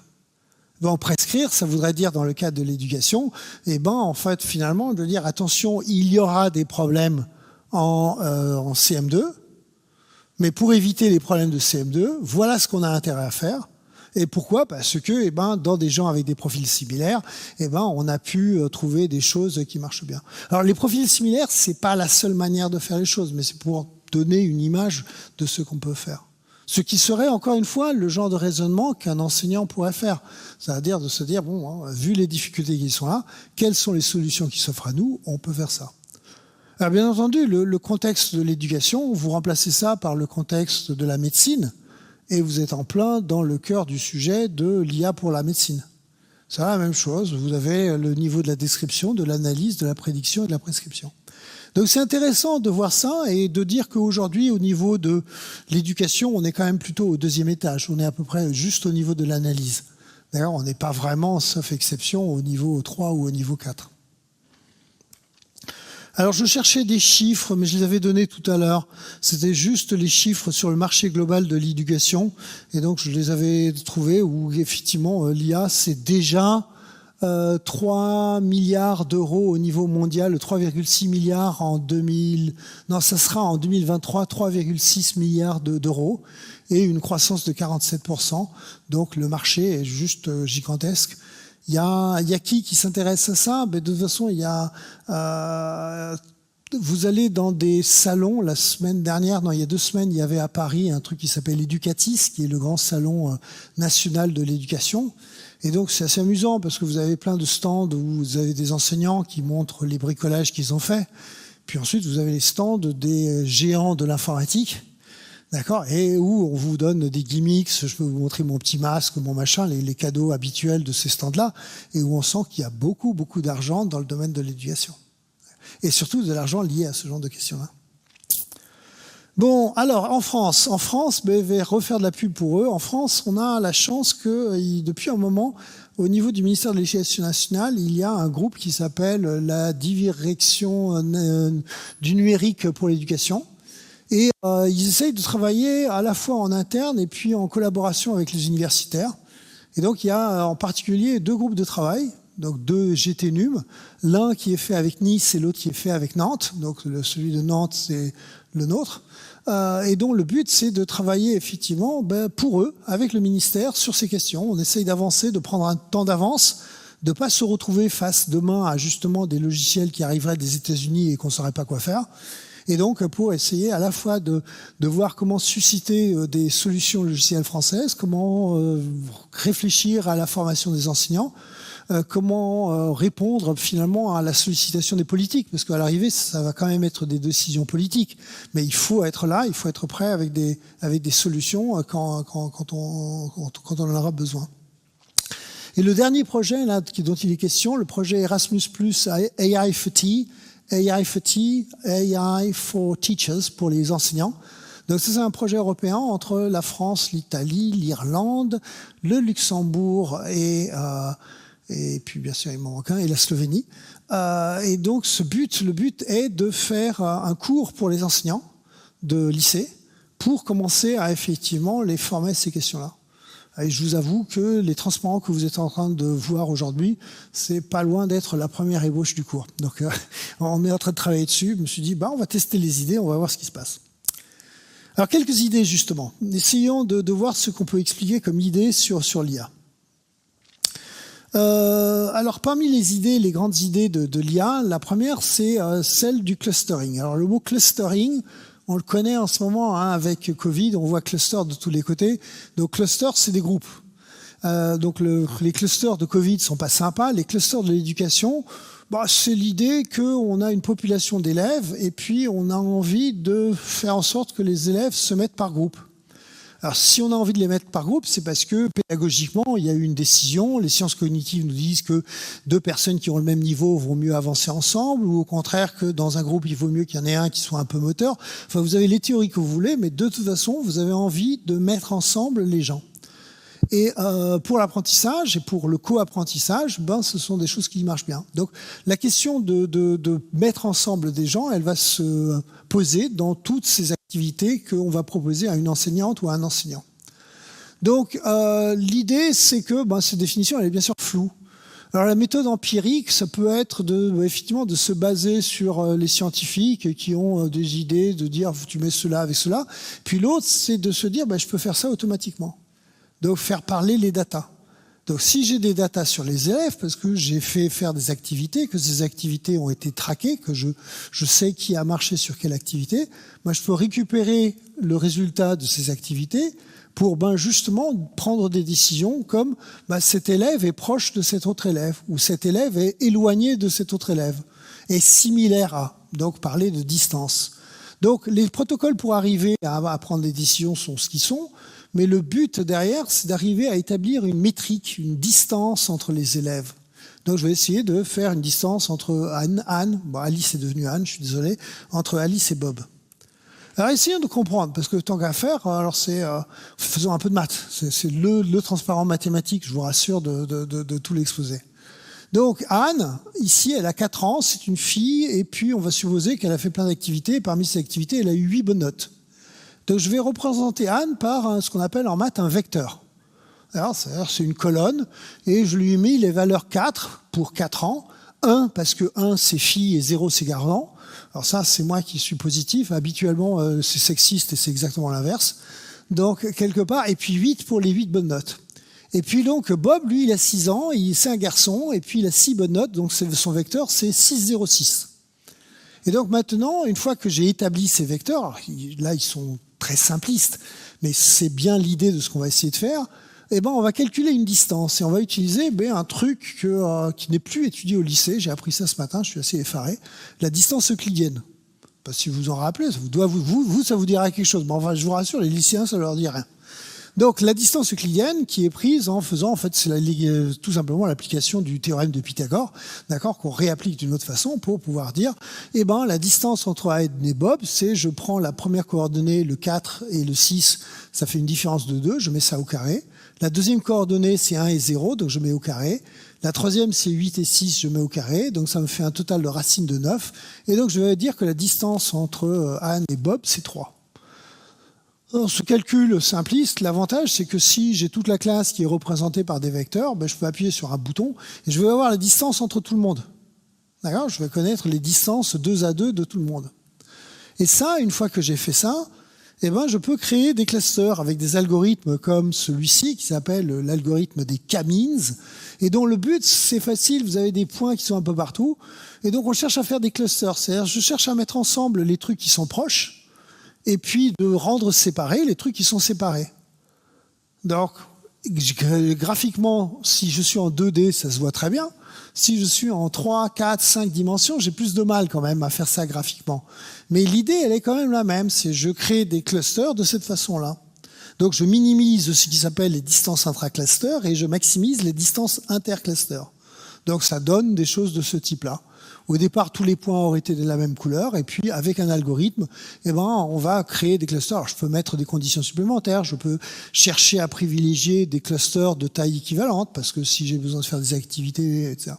S1: Bon, prescrire, ça voudrait dire, dans le cadre de l'éducation, en fait, finalement, de dire, attention, il y aura des problèmes en CM2, mais pour éviter les problèmes de CM2, voilà ce qu'on a intérêt à faire. Et pourquoi ? Parce que, dans des gens avec des profils similaires, on a pu trouver des choses qui marchent bien. Alors, les profils similaires, c'est pas la seule manière de faire les choses, mais c'est pour donner une image de ce qu'on peut faire. Ce qui serait, encore une fois, le genre de raisonnement qu'un enseignant pourrait faire. C'est-à-dire de se dire, vu les difficultés qui sont là, quelles sont les solutions qui s'offrent à nous ? On peut faire ça. Alors, bien entendu, le contexte de l'éducation, vous remplacez ça par le contexte de la médecine, et vous êtes en plein dans le cœur du sujet de l'IA pour la médecine. C'est la même chose. Vous avez le niveau de la description, de l'analyse, de la prédiction et de la prescription. Donc c'est intéressant de voir ça et de dire qu'aujourd'hui, au niveau de l'éducation, on est quand même plutôt au deuxième étage. On est à peu près juste au niveau de l'analyse. D'ailleurs, on n'est pas vraiment, sauf exception, au niveau 3 ou au niveau 4. Alors je cherchais des chiffres, mais je les avais donnés tout à l'heure. C'était juste les chiffres sur le marché global de l'éducation. Et donc je les avais trouvés où effectivement l'IA, c'est déjà 3 milliards d'euros au niveau mondial, 3,6 milliards en 2023, 3,6 milliards d'euros et une croissance de 47%. Donc le marché est juste gigantesque. Il y a qui s'intéresse à ça ? De toute façon, il y a vous allez dans des salons. La semaine dernière, il y a 2 semaines, il y avait à Paris un truc qui s'appelle Educatis, qui est le grand salon national de l'éducation. Et donc c'est assez amusant parce que vous avez plein de stands où vous avez des enseignants qui montrent les bricolages qu'ils ont fait. Puis ensuite, vous avez les stands des géants de l'informatique. D'accord, et où on vous donne des gimmicks, je peux vous montrer mon petit masque, mon machin, les cadeaux habituels de ces stands-là, et où on sent qu'il y a beaucoup, beaucoup d'argent dans le domaine de l'éducation. Et surtout de l'argent lié à ce genre de questions-là. Bon, alors, en France, je vais refaire de la pub pour eux. En France, on a la chance que, depuis un moment, au niveau du ministère de l'Éducation nationale, il y a un groupe qui s'appelle la Direction du numérique pour l'éducation. Et ils essayent de travailler à la fois en interne et puis en collaboration avec les universitaires. Et donc il y a en particulier 2 groupes de travail, donc 2 GTNUM, l'un qui est fait avec Nice et l'autre qui est fait avec Nantes. Donc celui de Nantes, c'est le nôtre. Et dont le but, c'est de travailler effectivement pour eux, avec le ministère, sur ces questions. On essaye d'avancer, de prendre un temps d'avance, de ne pas se retrouver face demain à justement des logiciels qui arriveraient des États-Unis et qu'on ne saurait pas quoi faire. Et donc, pour essayer à la fois de voir comment susciter des solutions logicielles françaises, comment réfléchir à la formation des enseignants, comment répondre finalement à la sollicitation des politiques, parce qu'à l'arrivée, ça va quand même être des décisions politiques. Mais il faut être là, il faut être prêt avec des solutions quand on en aura besoin. Et le dernier projet là, dont il est question, le projet Erasmus+ AI for Teachers, pour les enseignants. Donc ça, c'est un projet européen entre la France, l'Italie, l'Irlande, le Luxembourg et puis bien sûr il m'en manque un, et la Slovénie. Et donc le but est de faire un cours pour les enseignants de lycée pour commencer à effectivement les former à ces questions-là. Et je vous avoue que les transparents que vous êtes en train de voir aujourd'hui, c'est pas loin d'être la première ébauche du cours. Donc, on est en train de travailler dessus. Je me suis dit, on va tester les idées, on va voir ce qui se passe. Alors, quelques idées, justement. Essayons de voir ce qu'on peut expliquer comme idée sur l'IA. Alors, parmi les idées, les grandes idées de l'IA, la première, c'est celle du clustering. Alors, le mot clustering, on le connaît en ce moment avec Covid, on voit cluster de tous les côtés. Donc cluster, c'est des groupes. Donc les clusters de Covid sont pas sympas. Les clusters de l'éducation, c'est l'idée qu'on a une population d'élèves et puis on a envie de faire en sorte que les élèves se mettent par groupe. Alors, si on a envie de les mettre par groupe, c'est parce que pédagogiquement, il y a eu une décision. Les sciences cognitives nous disent que deux personnes qui ont le même niveau vont mieux avancer ensemble, ou au contraire que dans un groupe, il vaut mieux qu'il y en ait un qui soit un peu moteur. Enfin, vous avez les théories que vous voulez, mais de toute façon, vous avez envie de mettre ensemble les gens. Et pour l'apprentissage et pour le co-apprentissage, ce sont des choses qui marchent bien. Donc, la question de mettre ensemble des gens, elle va se poser dans toutes ces activités qu'on va proposer à une enseignante ou à un enseignant. Donc, l'idée, c'est que cette définition, elle est bien sûr floue. Alors, la méthode empirique, ça peut être effectivement de se baser sur les scientifiques qui ont des idées, de dire tu mets cela avec cela. Puis l'autre, c'est de se dire je peux faire ça automatiquement. Donc, faire parler les datas. Donc, si j'ai des datas sur les élèves, parce que j'ai fait faire des activités, que ces activités ont été traquées, que je sais qui a marché sur quelle activité, je peux récupérer le résultat de ces activités pour justement prendre des décisions comme cet élève est proche de cet autre élève, ou cet élève est éloigné de cet autre élève, est similaire à, donc parler de distance. Donc, les protocoles pour arriver à prendre des décisions sont ce qu'ils sont. Mais le but derrière, c'est d'arriver à établir une métrique, une distance entre les élèves. Donc, je vais essayer de faire une distance entre Anne, Alice est devenue Anne, je suis désolé, entre Alice et Bob. Alors, essayons de comprendre, parce que tant qu'à faire, alors faisons un peu de maths. C'est le transparent mathématique, je vous rassure, de tout l'exposé. Donc, Anne, ici, elle a 4 ans, c'est une fille, et puis on va supposer qu'elle a fait plein d'activités, et parmi ces activités, elle a eu 8 bonnes notes. Donc, je vais représenter Anne par ce qu'on appelle en maths un vecteur. Alors, c'est une colonne, et je lui ai mis les valeurs 4 pour 4 ans, 1 parce que 1 c'est fille et 0 c'est garçon. Alors ça, c'est moi qui suis positif. Habituellement, c'est sexiste et c'est exactement l'inverse. Donc, quelque part, et puis 8 pour les 8 bonnes notes. Et puis donc, Bob, lui, il a 6 ans, c'est un garçon, et puis il a 6 bonnes notes, donc son vecteur, c'est 6, 0, 6. Et donc maintenant, une fois que j'ai établi ces vecteurs, alors, là, ils sont très simplistes, mais c'est bien l'idée de ce qu'on va essayer de faire, on va calculer une distance et on va utiliser un truc qui n'est plus étudié au lycée. J'ai appris ça ce matin, je suis assez effaré. La distance euclidienne. Pas si vous vous en rappelez, ça vous dira quelque chose. Mais enfin, je vous rassure, les lycéens, ça leur dit rien. Donc, la distance euclidienne qui est prise en faisant, c'est tout simplement l'application du théorème de Pythagore, d'accord, qu'on réapplique d'une autre façon pour pouvoir dire, la distance entre Anne et Bob, c'est je prends la première coordonnée, le 4 et le 6, ça fait une différence de 2, je mets ça au carré. La deuxième coordonnée, c'est 1 et 0, donc je mets au carré. La troisième, c'est 8 et 6, je mets au carré, donc ça me fait un total de racine de 9. Et donc, je vais dire que la distance entre Anne et Bob, c'est 3. Alors, ce calcul simpliste, l'avantage, c'est que si j'ai toute la classe qui est représentée par des vecteurs, je peux appuyer sur un bouton et je vais avoir la distance entre tout le monde. D'accord ? Je vais connaître les distances 2 à 2 de tout le monde. Et ça, une fois que j'ai fait ça, je peux créer des clusters avec des algorithmes comme celui-ci qui s'appelle l'algorithme des K-means et dont le but, c'est facile, vous avez des points qui sont un peu partout et donc on cherche à faire des clusters. C'est-à-dire, je cherche à mettre ensemble les trucs qui sont proches et puis de rendre séparés les trucs qui sont séparés. Donc, graphiquement, si je suis en 2D, ça se voit très bien. Si je suis en 3, 4, 5 dimensions, j'ai plus de mal quand même à faire ça graphiquement. Mais l'idée, elle est quand même la même, c'est je crée des clusters de cette façon-là. Donc, je minimise ce qui s'appelle les distances intra-clusters et je maximise les distances inter-clusters. Donc, ça donne des choses de ce type-là. Au départ, tous les points auraient été de la même couleur, et puis avec un algorithme, on va créer des clusters. Alors, je peux mettre des conditions supplémentaires, je peux chercher à privilégier des clusters de taille équivalente, parce que si j'ai besoin de faire des activités, etc.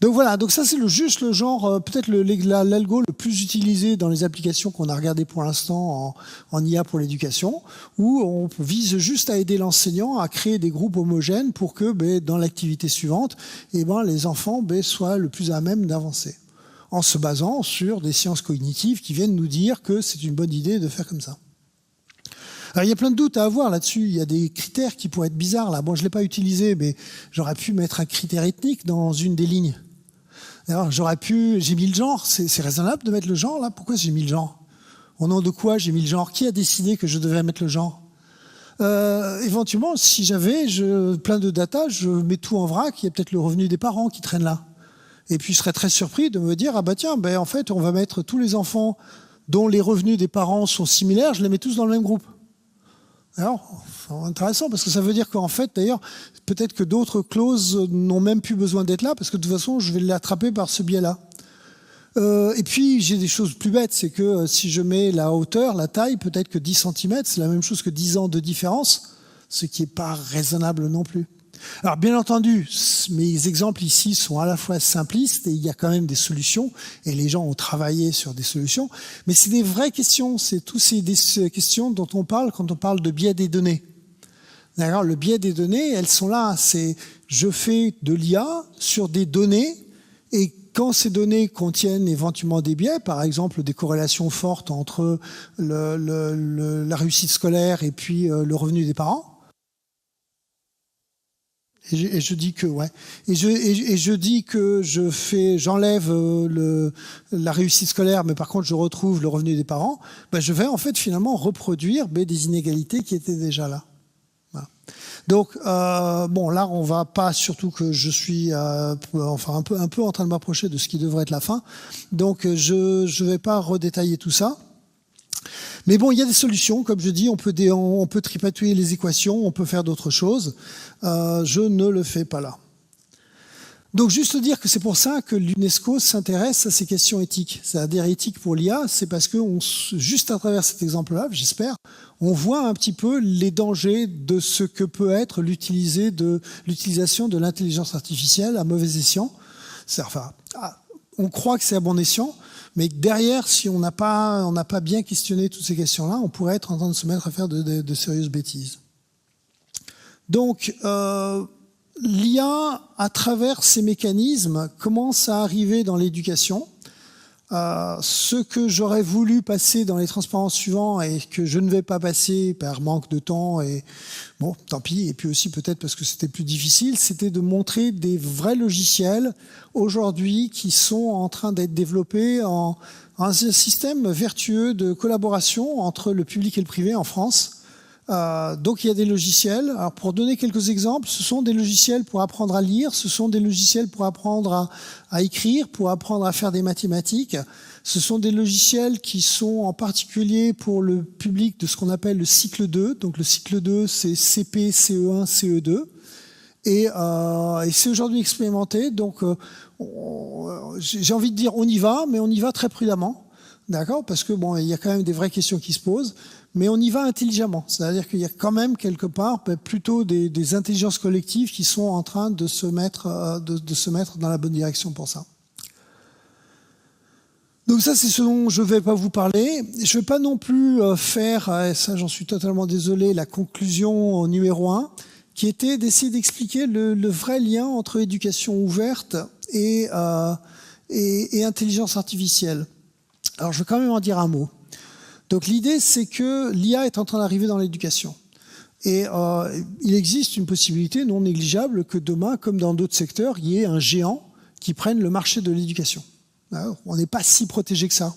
S1: Donc voilà, donc ça c'est juste le genre, peut-être l'algo le plus utilisé dans les applications qu'on a regardées pour l'instant en IA pour l'éducation, où on vise juste à aider l'enseignant à créer des groupes homogènes pour que dans l'activité suivante, les enfants soient le plus à même d'avancer, en se basant sur des sciences cognitives qui viennent nous dire que c'est une bonne idée de faire comme ça. Alors, il y a plein de doutes à avoir là-dessus. Il y a des critères qui pourraient être bizarres. Là, bon, je l'ai pas utilisé, mais j'aurais pu mettre un critère ethnique dans une des lignes. Alors, j'ai mis le genre. C'est raisonnable de mettre le genre là. Pourquoi j'ai mis le genre? Au nom de quoi j'ai mis le genre? Qui a décidé que je devais mettre le genre? Éventuellement, si j'avais plein de data, je mets tout en vrac. Il y a peut-être le revenu des parents qui traîne là. Et puis, je serais très surpris de me dire en fait, on va mettre tous les enfants dont les revenus des parents sont similaires. Je les mets tous dans le même groupe. Alors, c'est intéressant parce que ça veut dire qu'en fait, d'ailleurs, peut-être que d'autres clauses n'ont même plus besoin d'être là parce que de toute façon, je vais l'attraper par ce biais-là. Et puis, j'ai des choses plus bêtes, c'est que si je mets la hauteur, la taille, peut-être que 10 cm, c'est la même chose que 10 ans de différence, ce qui n'est pas raisonnable non plus. Alors, bien entendu, mes exemples ici sont à la fois simplistes et il y a quand même des solutions et les gens ont travaillé sur des solutions, mais c'est des vraies questions, c'est toutes ces questions dont on parle quand on parle de biais des données. D'accord, le biais des données, elles sont là, c'est je fais de l'IA sur des données et quand ces données contiennent éventuellement des biais, par exemple des corrélations fortes entre la réussite scolaire et puis le revenu des parents, et je dis que je dis que j'enlève la réussite scolaire, mais par contre je retrouve le revenu des parents. Je vais en fait finalement reproduire des inégalités qui étaient déjà là. Voilà. Donc là on va pas, surtout que je suis un peu en train de m'approcher de ce qui devrait être la fin. Donc je vais pas redétailler tout ça. Mais bon, il y a des solutions, comme je dis, on peut tripatouiller les équations, on peut faire d'autres choses. Je ne le fais pas là. Donc juste dire que c'est pour ça que l'UNESCO s'intéresse à ces questions éthiques. C'est-à-dire éthique pour l'IA, c'est parce que juste à travers cet exemple-là, j'espère, on voit un petit peu les dangers de ce que peut être l'utilisation de l'intelligence artificielle à mauvais escient. On croit que c'est à bon escient, mais derrière, si on n'a pas bien questionné toutes ces questions-là, on pourrait être en train de se mettre à faire de sérieuses bêtises. Donc, l'IA, à travers ces mécanismes, commence à arriver dans l'éducation. Ce que j'aurais voulu passer dans les transparences suivants et que je ne vais pas passer par manque de temps et bon, tant pis, et puis aussi peut-être parce que c'était plus difficile, c'était de montrer des vrais logiciels aujourd'hui qui sont en train d'être développés en un système vertueux de collaboration entre le public et le privé en France. Donc il y a des logiciels. Alors pour donner quelques exemples, ce sont des logiciels pour apprendre à lire, ce sont des logiciels pour apprendre à écrire, pour apprendre à faire des mathématiques. Ce sont des logiciels qui sont en particulier pour le public de ce qu'on appelle le cycle 2. Donc le cycle 2, c'est CP, CE1, CE2. Et c'est aujourd'hui expérimenté. Donc j'ai envie de dire on y va, mais on y va très prudemment. D'accord? Parce que bon, il y a quand même des vraies questions qui se posent. Mais on y va intelligemment. C'est-à-dire qu'il y a quand même quelque part plutôt des intelligences collectives qui sont en train de se mettre dans la bonne direction pour ça. Donc ça, c'est ce dont je ne vais pas vous parler. Je ne vais pas non plus faire, et ça j'en suis totalement désolé, la conclusion numéro 1, qui était d'essayer d'expliquer le vrai lien entre éducation ouverte et intelligence artificielle. Alors je vais quand même en dire un mot. Donc l'idée, c'est que l'IA est en train d'arriver dans l'éducation. Et il existe une possibilité non négligeable que demain, comme dans d'autres secteurs, il y ait un géant qui prenne le marché de l'éducation. Alors, on n'est pas si protégé que ça.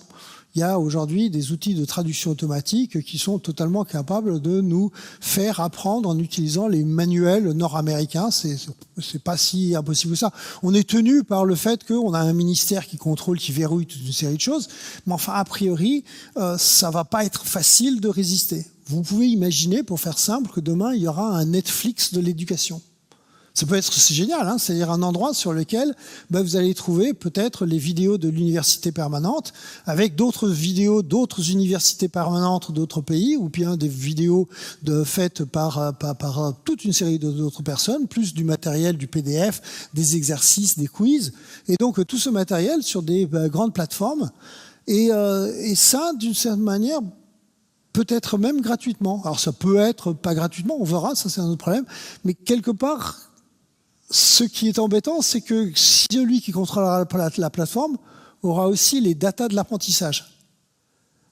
S1: Il y a aujourd'hui des outils de traduction automatique qui sont totalement capables de nous faire apprendre en utilisant les manuels nord-américains. C'est pas si impossible que ça. On est tenu par le fait qu'on a un ministère qui contrôle, qui verrouille toute une série de choses. Mais enfin, a priori, ça va pas être facile de résister. Vous pouvez imaginer, pour faire simple, que demain, il y aura un Netflix de l'éducation. Ça peut être, c'est génial, hein, c'est-à-dire un endroit sur lequel vous allez trouver peut-être les vidéos de l'université permanente avec d'autres vidéos d'autres universités permanentes d'autres pays, ou bien des vidéos faites par toute une série d'autres personnes, plus du matériel, du PDF, des exercices, des quiz, et donc tout ce matériel sur des grandes plateformes, et ça, d'une certaine manière, peut-être même gratuitement. Alors ça peut être pas gratuitement, on verra, ça c'est un autre problème, mais quelque part, ce qui est embêtant, c'est que celui qui contrôlera la plateforme aura aussi les datas de l'apprentissage.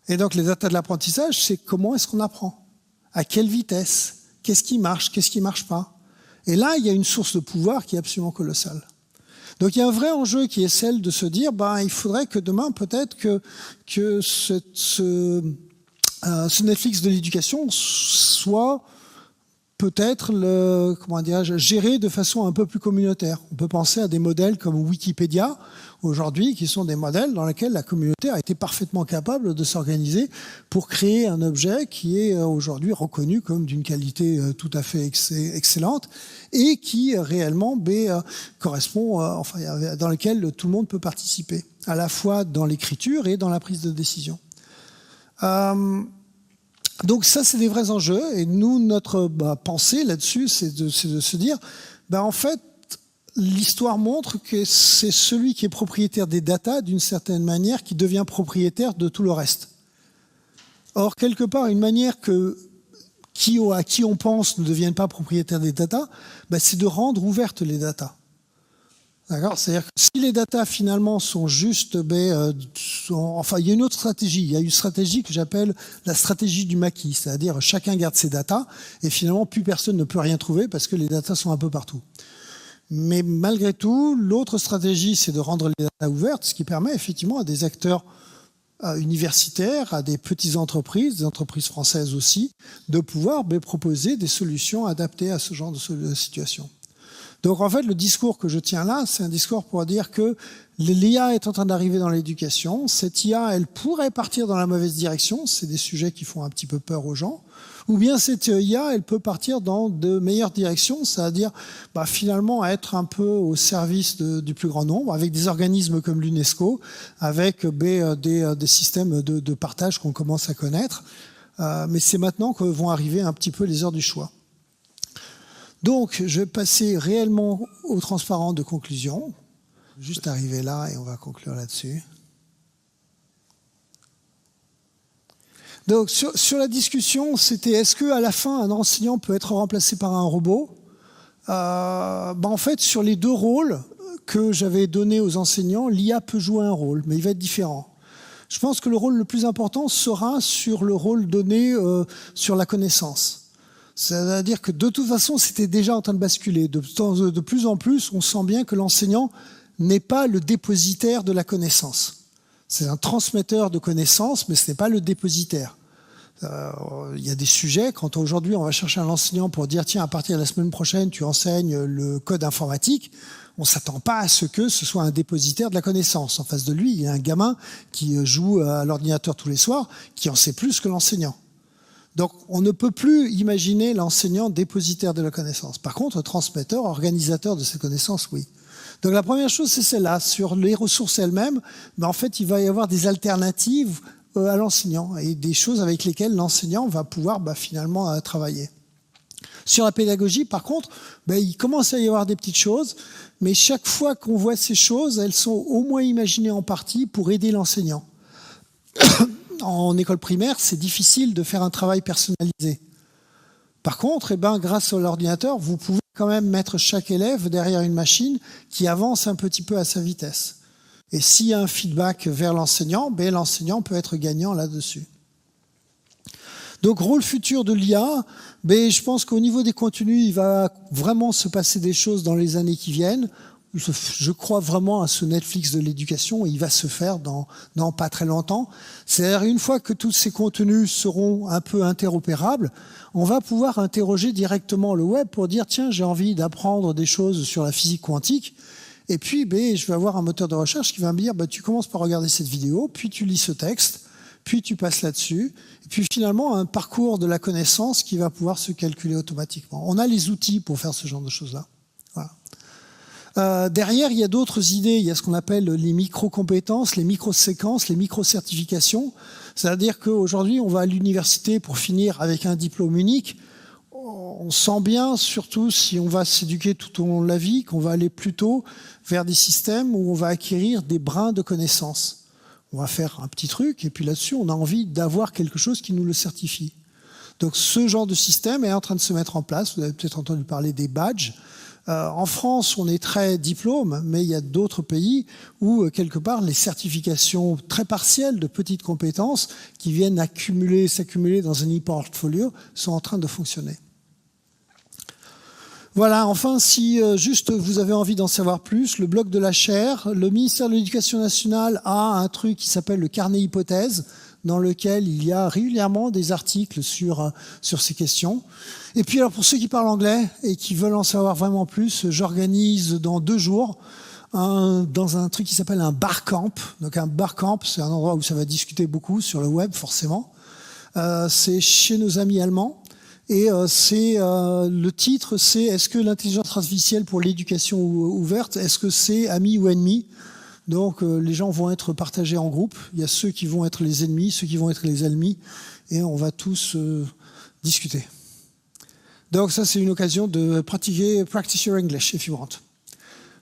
S1: Et donc les datas de l'apprentissage, c'est comment est-ce qu'on apprend, à quelle vitesse, qu'est-ce qui marche pas. Et là, il y a une source de pouvoir qui est absolument colossale. Donc il y a un vrai enjeu qui est celle de se dire, il faudrait que demain, peut-être que ce Netflix de l'éducation soit peut-être géré de façon un peu plus communautaire. On peut penser à des modèles comme Wikipédia aujourd'hui, qui sont des modèles dans lesquels la communauté a été parfaitement capable de s'organiser pour créer un objet qui est aujourd'hui reconnu comme d'une qualité tout à fait excellente et qui réellement correspond, dans lequel tout le monde peut participer, à la fois dans l'écriture et dans la prise de décision. Donc ça, c'est des vrais enjeux. Et nous, notre pensée là-dessus, c'est de se dire, en fait, l'histoire montre que c'est celui qui est propriétaire des datas, d'une certaine manière, qui devient propriétaire de tout le reste. Or, quelque part, une manière à qui on pense ne devienne pas propriétaire des datas, c'est de rendre ouvertes les datas. D'accord ? C'est-à-dire que si les datas finalement sont juste, il y a une autre stratégie. Il y a une stratégie que j'appelle la stratégie du maquis, c'est-à-dire chacun garde ses datas et finalement plus personne ne peut rien trouver parce que les datas sont un peu partout. Mais malgré tout, l'autre stratégie, c'est de rendre les datas ouvertes, ce qui permet effectivement à des acteurs universitaires, à des petites entreprises, des entreprises françaises aussi, de pouvoir proposer des solutions adaptées à ce genre de situation. Donc en fait, le discours que je tiens là, c'est un discours pour dire que l'IA est en train d'arriver dans l'éducation. Cette IA, elle pourrait partir dans la mauvaise direction. C'est des sujets qui font un petit peu peur aux gens. Ou bien cette IA, elle peut partir dans de meilleures directions, c'est-à-dire finalement être un peu au service du plus grand nombre, avec des organismes comme l'UNESCO, avec des systèmes de partage qu'on commence à connaître. Mais c'est maintenant que vont arriver un petit peu les heures du choix. Donc, je vais passer réellement au transparent de conclusion. Juste arriver là et on va conclure là-dessus. Donc, sur la discussion, c'était est-ce qu'à la fin, un enseignant peut être remplacé par un robot ? En fait, sur les deux rôles que j'avais donnés aux enseignants, l'IA peut jouer un rôle, mais il va être différent. Je pense que le rôle le plus important sera sur le rôle donné sur la connaissance. C'est-à-dire que de toute façon, c'était déjà en train de basculer. De plus en plus, on sent bien que l'enseignant n'est pas le dépositaire de la connaissance. C'est un transmetteur de connaissances, mais ce n'est pas le dépositaire. Il y a des sujets, quand aujourd'hui on va chercher un enseignant pour dire « Tiens, à partir de la semaine prochaine, tu enseignes le code informatique », on ne s'attend pas à ce que ce soit un dépositaire de la connaissance. En face de lui, il y a un gamin qui joue à l'ordinateur tous les soirs, qui en sait plus que l'enseignant. Donc, on ne peut plus imaginer l'enseignant dépositaire de la connaissance. Par contre, transmetteur, organisateur de ces connaissances, oui. Donc, la première chose, c'est celle-là. Sur les ressources elles-mêmes, en fait, il va y avoir des alternatives à l'enseignant et des choses avec lesquelles l'enseignant va pouvoir finalement travailler. Sur la pédagogie, par contre, il commence à y avoir des petites choses, mais chaque fois qu'on voit ces choses, elles sont au moins imaginées en partie pour aider l'enseignant. En école primaire, c'est difficile de faire un travail personnalisé. Par contre, grâce à l'ordinateur, vous pouvez quand même mettre chaque élève derrière une machine qui avance un petit peu à sa vitesse. Et s'il y a un feedback vers l'enseignant, l'enseignant peut être gagnant là-dessus. Donc, rôle futur de l'IA, je pense qu'au niveau des contenus, il va vraiment se passer des choses dans les années qui viennent. Je crois vraiment à ce Netflix de l'éducation et il va se faire dans pas très longtemps. C'est-à-dire une fois que tous ces contenus seront un peu interopérables, on va pouvoir interroger directement le web pour dire tiens, j'ai envie d'apprendre des choses sur la physique quantique et puis je vais avoir un moteur de recherche qui va me dire tu commences par regarder cette vidéo, puis tu lis ce texte, puis tu passes là-dessus et puis finalement un parcours de la connaissance qui va pouvoir se calculer automatiquement. On a les outils pour faire ce genre de choses-là. Voilà. Derrière, il y a d'autres idées. Il y a ce qu'on appelle les micro-compétences, les micro-séquences, les micro-certifications. C'est-à-dire qu'aujourd'hui, on va à l'université pour finir avec un diplôme unique. On sent bien, surtout si on va s'éduquer tout au long de la vie, qu'on va aller plutôt vers des systèmes où on va acquérir des brins de connaissances. On va faire un petit truc, et puis là-dessus, on a envie d'avoir quelque chose qui nous le certifie. Donc ce genre de système est en train de se mettre en place. Vous avez peut-être entendu parler des badges. En France, on est très diplôme, mais il y a d'autres pays où, quelque part, les certifications très partielles de petites compétences qui viennent s'accumuler dans un e-portfolio sont en train de fonctionner. Voilà, enfin, si juste vous avez envie d'en savoir plus, le blog de la chaire, le ministère de l'Éducation nationale a un truc qui s'appelle le carnet hypothèse, dans lequel il y a régulièrement des articles sur ces questions. Et puis alors pour ceux qui parlent anglais et qui veulent en savoir vraiment plus, j'organise dans 2 jours dans un truc qui s'appelle un barcamp. Donc un barcamp, c'est un endroit où ça va discuter beaucoup sur le web forcément. C'est chez nos amis allemands. Et le titre, c'est « Est-ce que l'intelligence artificielle pour l'éducation ouverte, est-ce que c'est ami ou ennemi ?» Donc les gens vont être partagés en groupes. Il y a ceux qui vont être les ennemis, ceux qui vont être les ennemis, et on va tous discuter. Donc ça, c'est une occasion de practice your English if you want.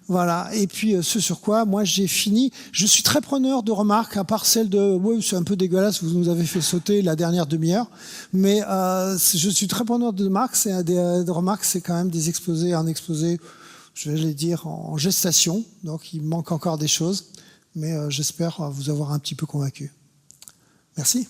S1: Voilà, et puis ce sur quoi moi j'ai fini. Je suis très preneur de remarques, à part celle de « oui, c'est un peu dégueulasse, vous nous avez fait sauter la dernière demi-heure », mais je suis très preneur de remarques, c'est quand même des exposés, un exposé, je vais les dire, en gestation, donc il manque encore des choses, mais j'espère vous avoir un petit peu convaincu. Merci.